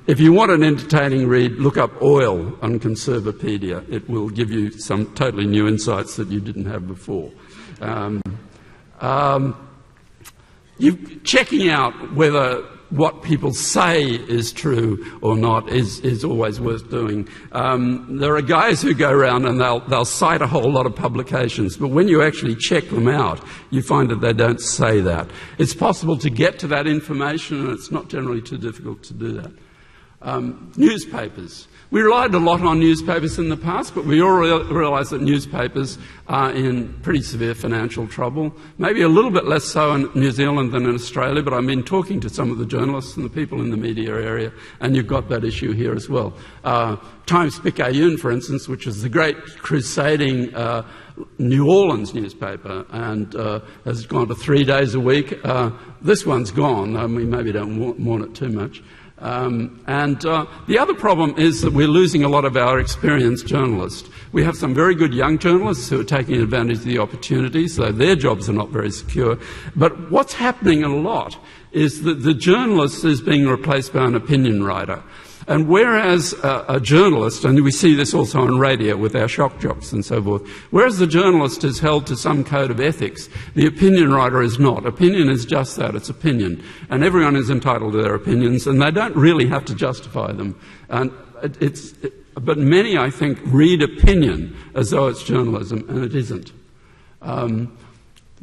if you want an entertaining read, look up oil on Conservapedia. It will give you some totally new insights that you didn't have before. Checking out whether what people say is true or not is always worth doing. There are guys who go around and they'll cite a whole lot of publications, but when you actually check them out, you find that they don't say that. It's possible to get to that information, and it's not generally too difficult to do that. Newspapers. We relied a lot on newspapers in the past, but we all realise that newspapers are in pretty severe financial trouble. Maybe a little bit less so in New Zealand than in Australia, but I've been talking to some of the journalists and the people in the media area, and you've got that issue here as well. Times-Picayune, for instance, which is the great crusading New Orleans newspaper, and has gone to 3 days a week. This one's gone. We maybe don't mourn it too much. The other problem is that we're losing a lot of our experienced journalists. We have some very good young journalists who are taking advantage of the opportunities, though their jobs are not very secure. But what's happening a lot is that the journalist is being replaced by an opinion writer. And whereas a journalist, and we see this also on radio with our shock jocks and so forth, whereas the journalist is held to some code of ethics, the opinion writer is not. Opinion is just that, it's opinion. And everyone is entitled to their opinions, and they don't really have to justify them. And but many, I think, read opinion as though it's journalism, and it isn't.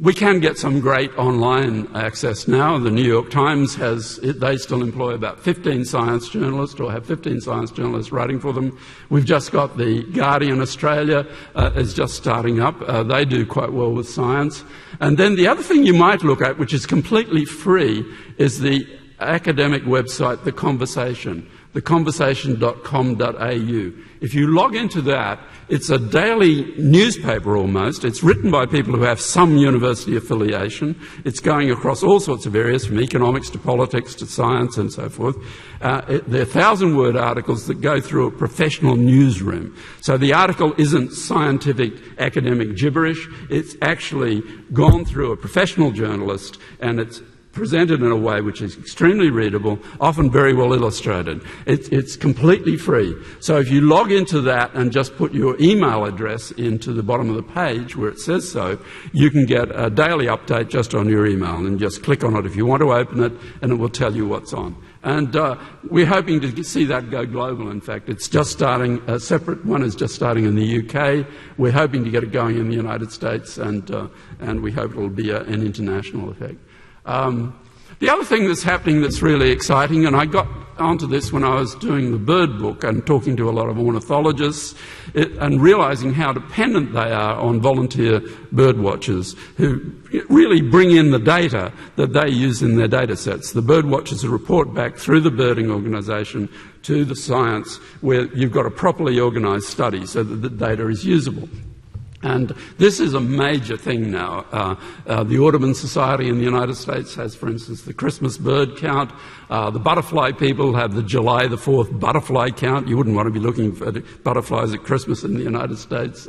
We can get some great online access now. The New York Times they still employ about 15 science journalists, or have 15 science journalists writing for them. We've just got the Guardian Australia is just starting up. They do quite well with science. And then the other thing you might look at, which is completely free, is the academic website, The Conversation. theconversation.com.au. If you log into that, it's a daily newspaper almost. It's written by people who have some university affiliation. It's going across all sorts of areas, from economics to politics to science and so forth. There are 1,000-word articles that go through a professional newsroom. So the article isn't scientific academic gibberish. It's actually gone through a professional journalist, and it's presented in a way which is extremely readable, often very well illustrated. It's completely free. So if you log into that and just put your email address into the bottom of the page where it says so, you can get a daily update just on your email, and just click on it if you want to open it, and it will tell you what's on. And we're hoping to see that go global, in fact. It's just starting, a separate one is just starting in the UK. We're hoping to get it going in the United States, and we hope it will be an international effect. The other thing that's happening that's really exciting, and I got onto this when I was doing the bird book and talking to a lot of ornithologists and realising how dependent they are on volunteer bird watchers who really bring in the data that they use in their data sets. The bird watchers report back through the birding organisation to the science where you've got a properly organised study so that the data is usable. And this is a major thing now. The Audubon Society in the United States has, for instance, the Christmas bird count. The butterfly people have the July the 4th butterfly count. You wouldn't want to be looking for butterflies at Christmas in the United States.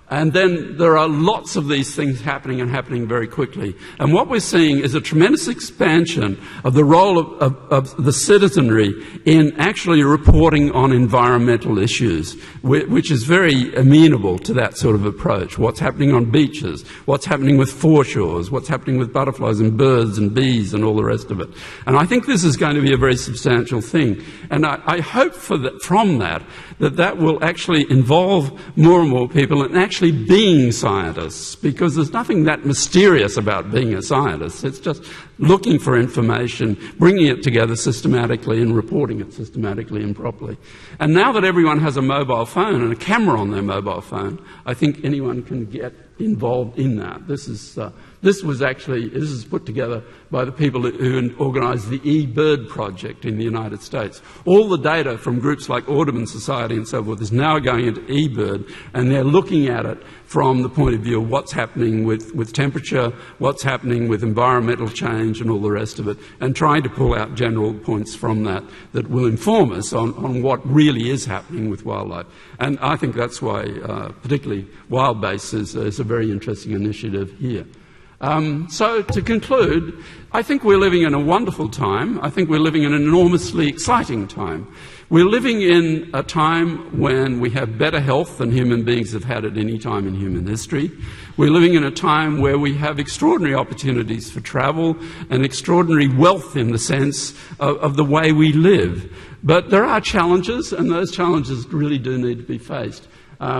And then there are lots of these things happening and happening very quickly. And what we're seeing is a tremendous expansion of the role of the citizenry in actually reporting on environmental issues, which is very amenable to that sort of approach. What's happening on beaches, what's happening with foreshores, what's happening with butterflies and birds and bees and all the rest of it. And I think this is going to be a very substantial thing. And I hope from that will actually involve more and more people in actually being scientists, because there's nothing that mysterious about being a scientist. It's just looking for information, bringing it together systematically and reporting it systematically and properly. And now that everyone has a mobile phone and a camera on their mobile phone, I think anyone can get involved in that. This is put together by the people who organised the eBird project in the United States. All the data from groups like Audubon Society and so forth is now going into eBird, and they're looking at it from the point of view of what's happening with temperature, what's happening with environmental change and all the rest of it, and trying to pull out general points from that will inform us on what really is happening with wildlife. And I think that's why particularly Wild Base is a very interesting initiative here. So to conclude, I think we're living in a wonderful time. I think we're living in an enormously exciting time. We're living in a time when we have better health than human beings have had at any time in human history. We're living in a time where we have extraordinary opportunities for travel and extraordinary wealth in the sense of the way we live. But there are challenges, and those challenges really do need to be faced.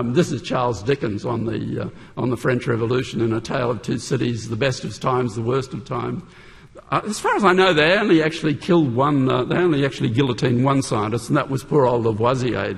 This is Charles Dickens on the French Revolution in A Tale of Two Cities, the best of times, the worst of times. As far as I know, they only actually killed one. They only actually guillotined one scientist, and that was poor old Lavoisier,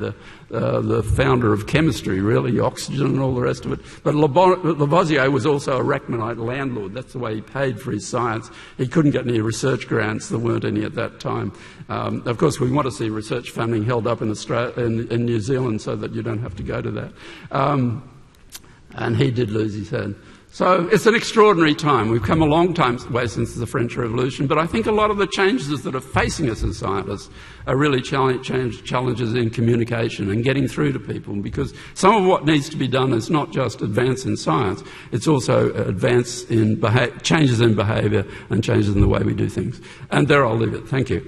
the founder of chemistry, really, oxygen and all the rest of it. But Lavoisier was also a Rachmanite landlord. That's the way he paid for his science. He couldn't get any research grants. There weren't any at that time. Of course, we want to see research funding held up in New Zealand so that you don't have to go to that. And he did lose his head. So it's an extraordinary time. We've come a long way since the French Revolution, but I think a lot of the changes that are facing us as scientists are really challenges in communication and getting through to people, because some of what needs to be done is not just advance in science, it's also advance in changes in behaviour and changes in the way we do things. And there I'll leave it. Thank you.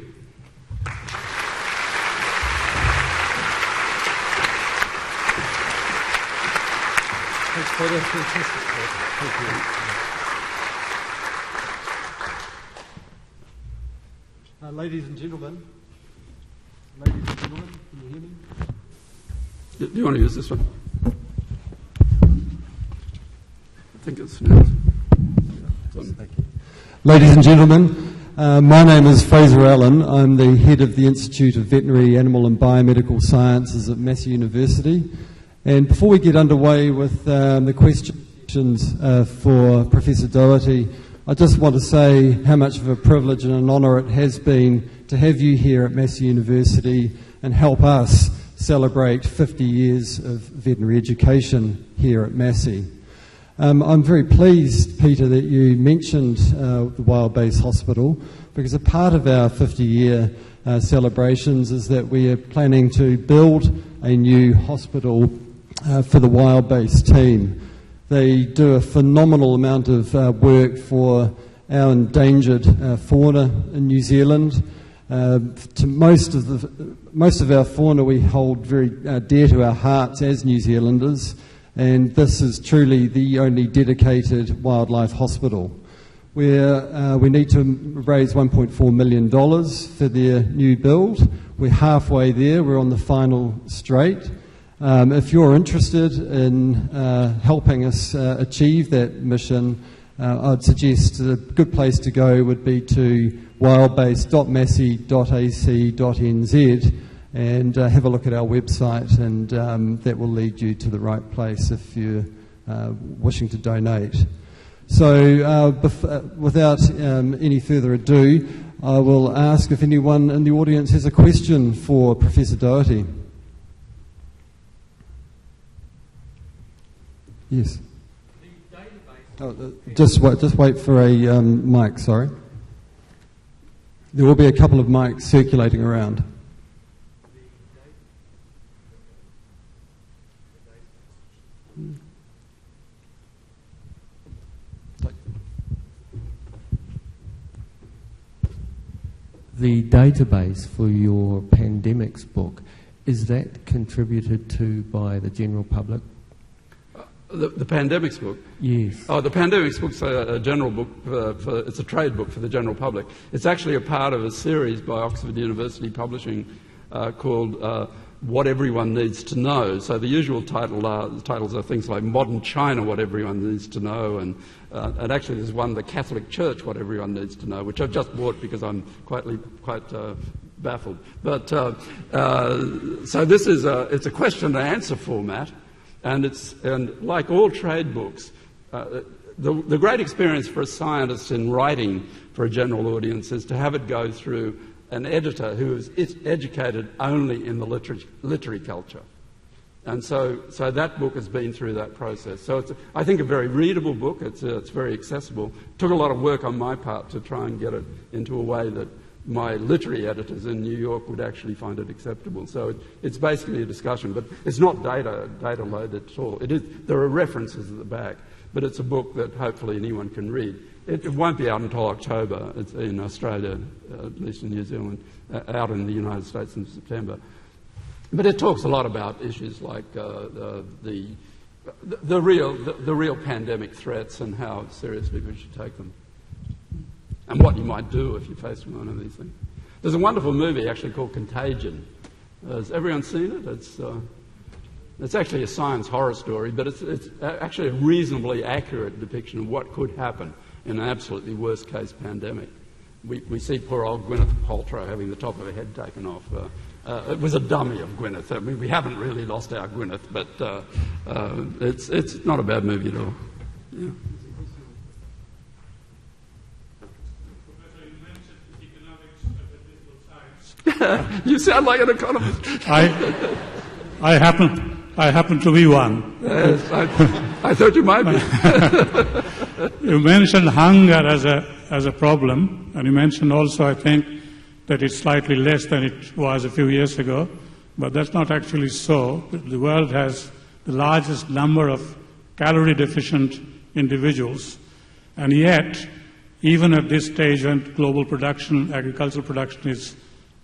Thanks, Peter. Fantastic. Thank you. Ladies and gentlemen, can you hear me? Do you want to use this one? I think it's next. Thank you. Ladies and gentlemen, my name is Fraser Allen. I'm the head of the Institute of Veterinary, Animal and Biomedical Sciences at Massey University. And before we get underway with the questions for Professor Doherty, I just want to say how much of a privilege and an honour it has been to have you here at Massey University and help us celebrate 50 years of veterinary education here at Massey. I'm very pleased, Peter, that you mentioned the Wild Base Hospital, because a part of our 50-year celebrations is that we are planning to build a new hospital for the Wild Base team. They do a phenomenal amount of work for our endangered fauna in New Zealand. To most of our fauna we hold very dear to our hearts as New Zealanders, and this is truly the only dedicated wildlife hospital. We need to raise $1.4 million for their new build. We're halfway there. We're on the final straight. If you're interested in helping us achieve that mission, I'd suggest a good place to go would be to wildbase.massey.ac.nz and have a look at our website, and that will lead you to the right place if you're wishing to donate. So without any further ado, I will ask if anyone in the audience has a question for Professor Doherty. Yes. Just wait for a mic, sorry. There will be a couple of mics circulating around. The database for your pandemics book, is that contributed to by the general public? The pandemics book? Yes. Oh, the pandemics book's a general book, it's a trade book for the general public. It's actually a part of a series by Oxford University Publishing called What Everyone Needs to Know. So the usual titles are things like Modern China, What Everyone Needs to Know, and actually there's one, The Catholic Church, What Everyone Needs to Know, which I've just bought because I'm quite baffled. But so this is it's a question and answer format. And like all trade books, the great experience for a scientist in writing for a general audience is to have it go through an editor who is educated only in the literary culture. And so that book has been through that process. So it's, I think, a very readable book. It's very accessible. It took a lot of work on my part to try and get it into a way that my literary editors in New York would actually find it acceptable. So it's basically a discussion, but it's not data loaded at all. There are references at the back, but it's a book that hopefully anyone can read. It won't be out until October. It's in Australia, at least in New Zealand, out in the United States in September. But it talks a lot about issues like the real pandemic threats and how seriously we should take them, and what you might do if you're faced with one of these things. There's a wonderful movie actually called Contagion. Has everyone seen it? It's actually a science horror story, but it's actually a reasonably accurate depiction of what could happen in an absolutely worst-case pandemic. We see poor old Gwyneth Paltrow having the top of her head taken off. It was a dummy of Gwyneth. I mean, we haven't really lost our Gwyneth, but it's not a bad movie at all. Yeah. You sound like an economist. I happen to be one. I thought you might be. You mentioned hunger as a problem, and you mentioned also, I think, that it's slightly less than it was a few years ago, but that's not actually so. The world has the largest number of calorie-deficient individuals, and yet, even at this stage when global production, agricultural production is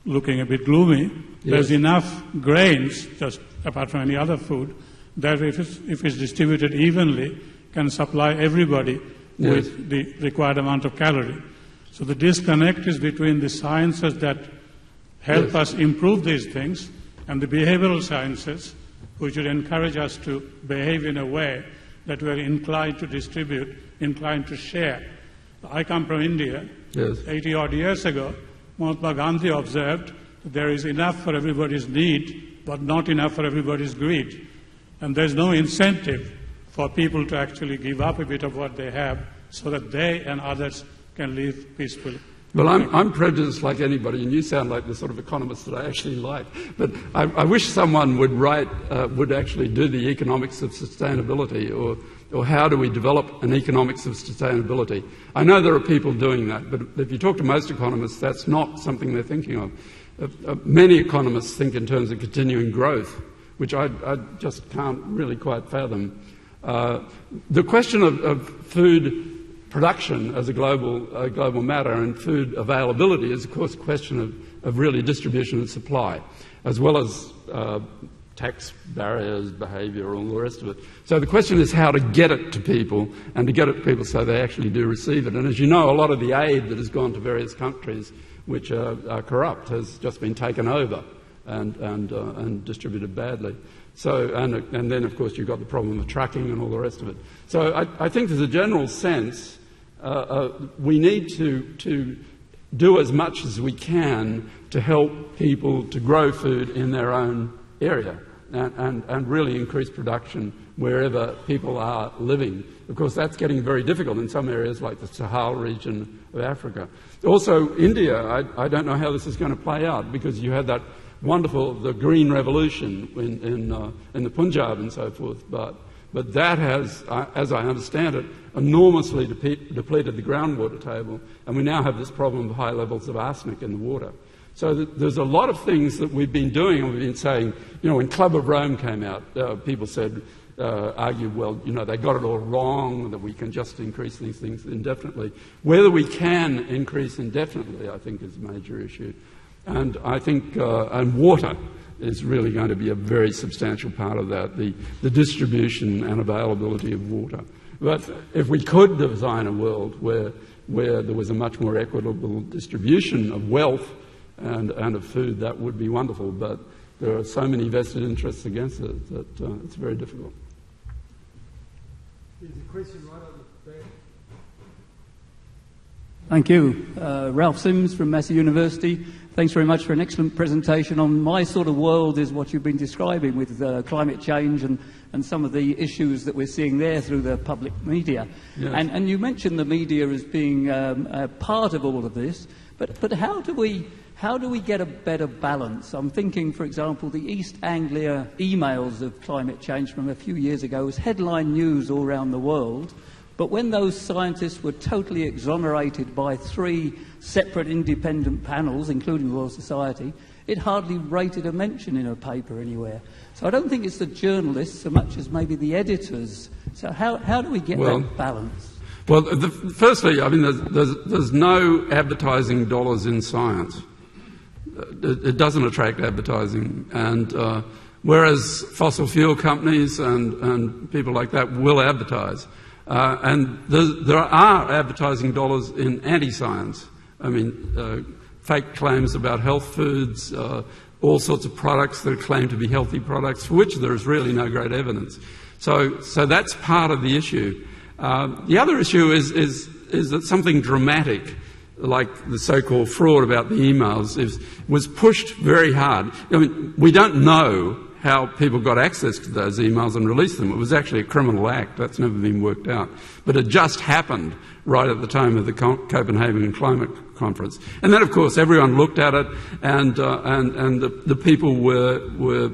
looking a bit gloomy, there's enough grains, just apart from any other food, that if it's distributed evenly, can supply everybody with the required amount of calorie. So the disconnect is between the sciences that help us improve these things and the behavioral sciences, which would encourage us to behave in a way that we're inclined to distribute, inclined to share. I come from India. 80-odd years ago, Mahatma Gandhi observed that there is enough for everybody's need, but not enough for everybody's greed. And there's no incentive for people to actually give up a bit of what they have so that they and others can live peacefully. Well, I'm prejudiced like anybody, and you sound like the sort of economist that I actually like. But I wish someone would would actually do the economics of sustainability, or how do we develop an economics of sustainability. I know there are people doing that, but if you talk to most economists, that's not something they're thinking of. Many economists think in terms of continuing growth, which I just can't really quite fathom. The question of food production as a global matter and food availability is, of course, a question of really distribution and supply, as well as tax barriers, behaviour, all the rest of it. So the question is how to get it to people, and to get it to people so they actually do receive it. And as you know, a lot of the aid that has gone to various countries which are corrupt has just been taken over and distributed badly. So, and then, of course, you've got the problem of tracking and all the rest of it. So I think there's a general sense we need to do as much as we can to help people to grow food in their own area and really increase production wherever people are living. Of course, that's getting very difficult in some areas like the Sahel region of Africa. Also, India, I don't know how this is going to play out, because you had that the Green Revolution in the Punjab and so forth, but that has, as I understand it, enormously depleted the groundwater table, and we now have this problem of high levels of arsenic in the water. So there's a lot of things that we've been doing, and we've been saying, when Club of Rome came out, people argued, well, they got it all wrong, that we can just increase these things indefinitely. Whether we can increase indefinitely, I think, is a major issue. And I think, and water is really going to be a very substantial part of that, the distribution and availability of water. But if we could design a world where there was a much more equitable distribution of wealth and of food, that would be wonderful. But there are so many vested interests against it that it's very difficult. There's a question right over there. Thank you. Ralph Sims from Massey University. Thanks very much for an excellent presentation on my sort of world is what you've been describing with climate change and some of the issues that we're seeing there through the public media. Yes. And you mentioned the media as being a part of all of this, but how do we get a better balance? I'm thinking, for example, the East Anglia emails of climate change from a few years ago was headline news all around the world. But when those scientists were totally exonerated by 3 separate independent panels, including the Royal Society, it hardly rated a mention in a paper anywhere. So I don't think it's the journalists so much as maybe the editors. So how do we get that balance? Well, firstly, I mean, there's no advertising dollars in science. It doesn't attract advertising. And whereas fossil fuel companies and people like that will advertise. And there are advertising dollars in anti-science. I mean, fake claims about health foods, all sorts of products that claim to be healthy products, for which there is really no great evidence. So that's part of the issue. The other issue is that something dramatic, like the so-called fraud about the emails, was pushed very hard. I mean, we don't know how people got access to those emails and released them. It was actually a criminal act. That's never been worked out. But it just happened right at the time of the Copenhagen Climate Conference. And then, of course, everyone looked at it, and the people were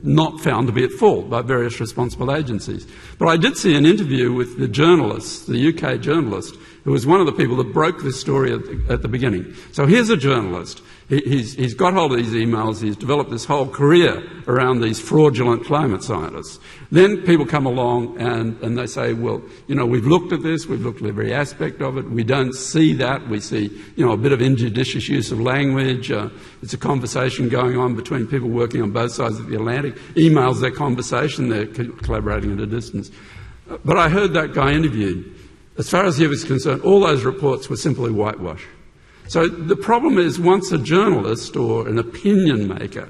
not found to be at fault by various responsible agencies. But I did see an interview with the journalist, the UK journalist, who was one of the people that broke this story at the beginning. So here's a journalist. He's got hold of these emails. He's developed this whole career around these fraudulent climate scientists. Then people come along and they say, well, we've looked at this. We've looked at every aspect of it. We don't see that. We see, a bit of injudicious use of language. It's a conversation going on between people working on both sides of the Atlantic. Emails their conversation. They're collaborating at a distance. But I heard that guy interviewed. As far as he was concerned, all those reports were simply whitewash. So the problem is, once a journalist or an opinion maker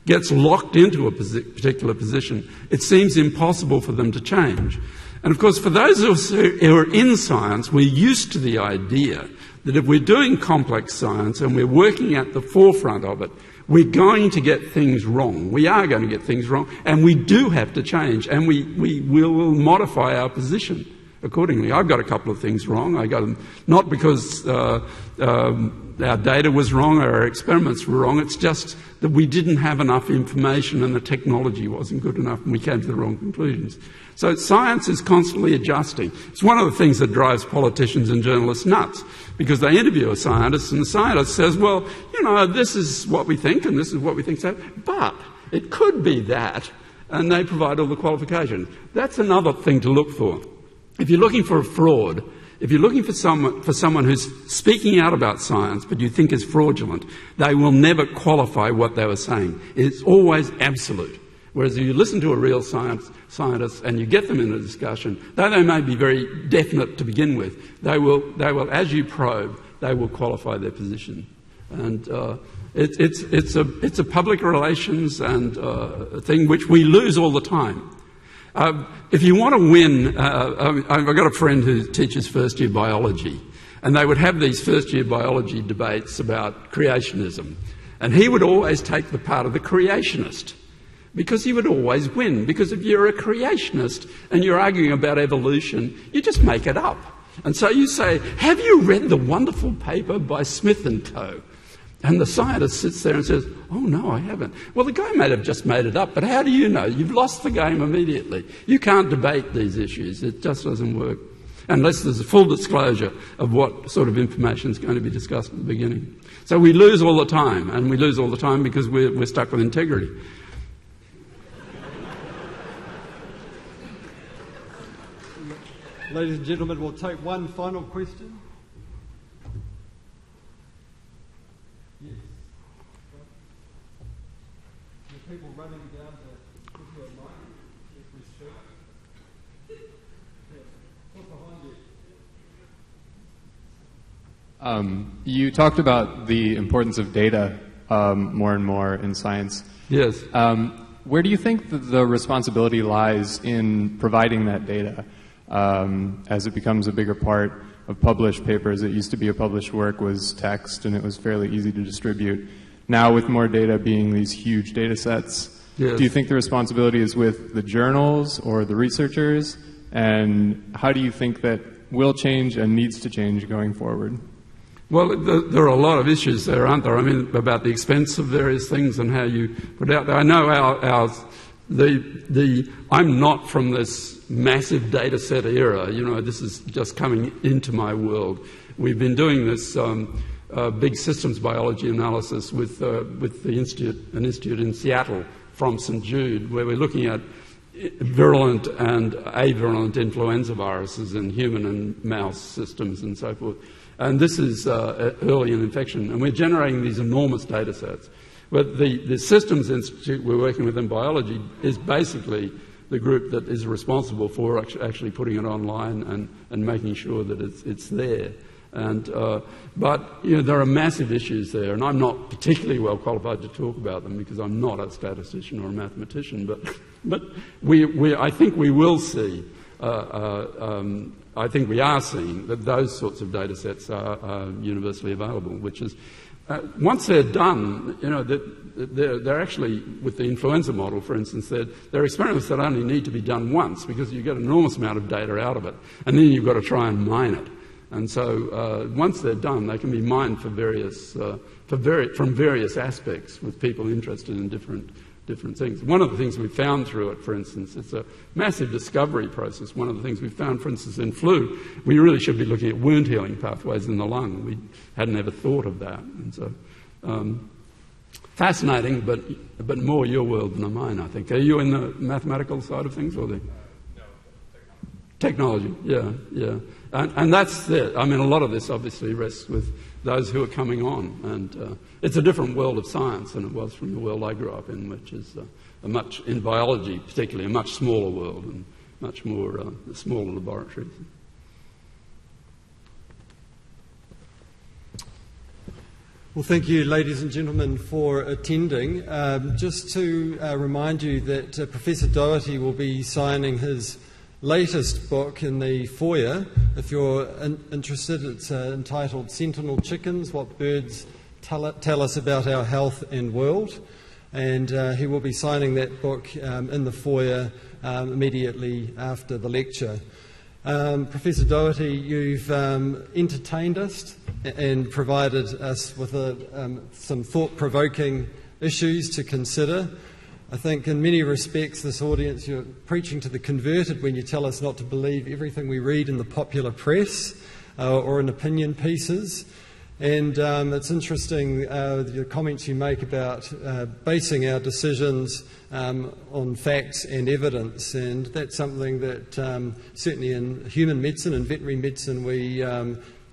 gets locked into a particular position, it seems impossible for them to change. And of course, for those of us who are in science, we're used to the idea that if we're doing complex science and we're working at the forefront of it, we're going to get things wrong. We are going to get things wrong, and we do have to change, and we will modify our position accordingly. I got a couple of things wrong. I got them not because our data was wrong or our experiments were wrong. It's just that we didn't have enough information and the technology wasn't good enough, and we came to the wrong conclusions. So science is constantly adjusting. It's one of the things that drives politicians and journalists nuts, because they interview a scientist and the scientist says, well, this is what we think and this is what we think, so, but it could be that, and they provide all the qualifications. That's another thing to look for. If you're looking for a fraud, if you're looking for someone who's speaking out about science but you think is fraudulent, they will never qualify what they were saying. It's always absolute. Whereas if you listen to a real scientist and you get them in a discussion, though they may be very definite to begin with, they will, as you probe, they will qualify their position. And it's a public relations and thing which we lose all the time. If you want to win, I've got a friend who teaches first-year biology, and they would have these first-year biology debates about creationism. And he would always take the part of the creationist, because he would always win. Because if you're a creationist and you're arguing about evolution, you just make it up. And so you say, have you read the wonderful paper by Smith and Co.? And the scientist sits there and says, oh, no, I haven't. Well, the guy may have just made it up, but how do you know? You've lost the game immediately. You can't debate these issues. It just doesn't work unless there's a full disclosure of what sort of information is going to be discussed at the beginning. So we lose all the time, and we lose all the time because we're stuck with integrity. Ladies and gentlemen, we'll take one final question. Yes. The people running down to give you a mic, if we should. What's behind you? You talked about the importance of data more and more in science. Yes. Where do you think that the responsibility lies in providing that data as it becomes a bigger part of published papers? It used to be a published work was text and it was fairly easy to distribute. Now with more data being these huge data sets, yes. Do you think the responsibility is with the journals or the researchers? And how do you think that will change and needs to change going forward? Well, there are a lot of issues there, aren't there? I mean, about the expense of various things and how you put out there. I know I'm not from this massive data set era. You know, this is just coming into my world. We've been doing this big systems biology analysis with the an institute in Seattle from St. Jude, where we're looking at virulent and avirulent influenza viruses in human and mouse systems and so forth. And this is early in infection, and we're generating these enormous data sets. But the Systems Institute we're working with in biology is basically the group that is responsible for actually putting it online and making sure that it's there. And, but you know, there are massive issues there, and I'm not particularly well qualified to talk about them because I'm not a statistician or a mathematician. But I think we will see. I think we are seeing that those sorts of data sets are universally available, which is, once they're done, you know, they're actually, with the influenza model, for instance, they're experiments that only need to be done once because you get an enormous amount of data out of it, and then you've got to try and mine it. And so once they're done, they can be mined from various aspects with people interested in different things. One of the things we found through it, for instance, it's a massive discovery process. One of the things we found, for instance, in flu, we really should be looking at wound healing pathways in the lung. We hadn't ever thought of that. And so fascinating, but more your world than mine, I think. Are you in the mathematical side of things or the... No, technology, yeah. And that's it. I mean, a lot of this obviously rests with those who are coming on. And it's a different world of science than it was from the world I grew up in, which is in biology particularly, a much smaller world and much more smaller laboratories. Well, thank you, ladies and gentlemen, for attending. Just to remind you that Professor Doherty will be signing his latest book in the foyer. If you're interested, it's entitled Sentinel Chickens, What Birds Tell Us About Our Health and World. And he will be signing that book in the foyer immediately after the lecture. Professor Doherty, you've entertained us and provided us with some thought-provoking issues to consider. I think in many respects this audience, you're preaching to the converted when you tell us not to believe everything we read in the popular press or in opinion pieces. And it's interesting the comments you make about basing our decisions on facts and evidence, and that's something that certainly in human medicine and veterinary medicine we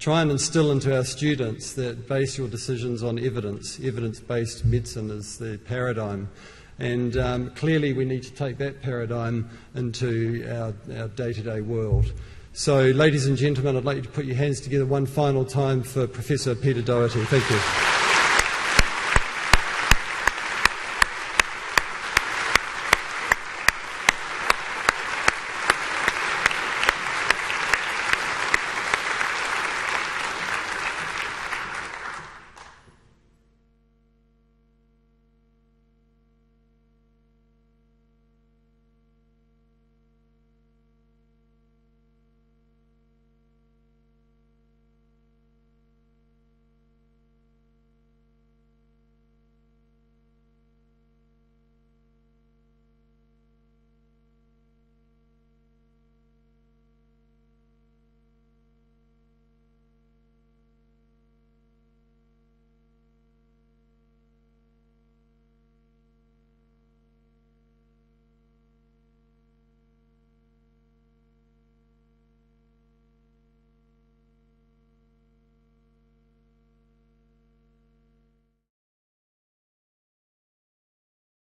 try and instill into our students, that base your decisions on evidence. Evidence-based medicine is the paradigm. And clearly we need to take that paradigm into our day-to-day world. So, ladies and gentlemen, I'd like you to put your hands together one final time for Professor Peter Doherty. Thank you.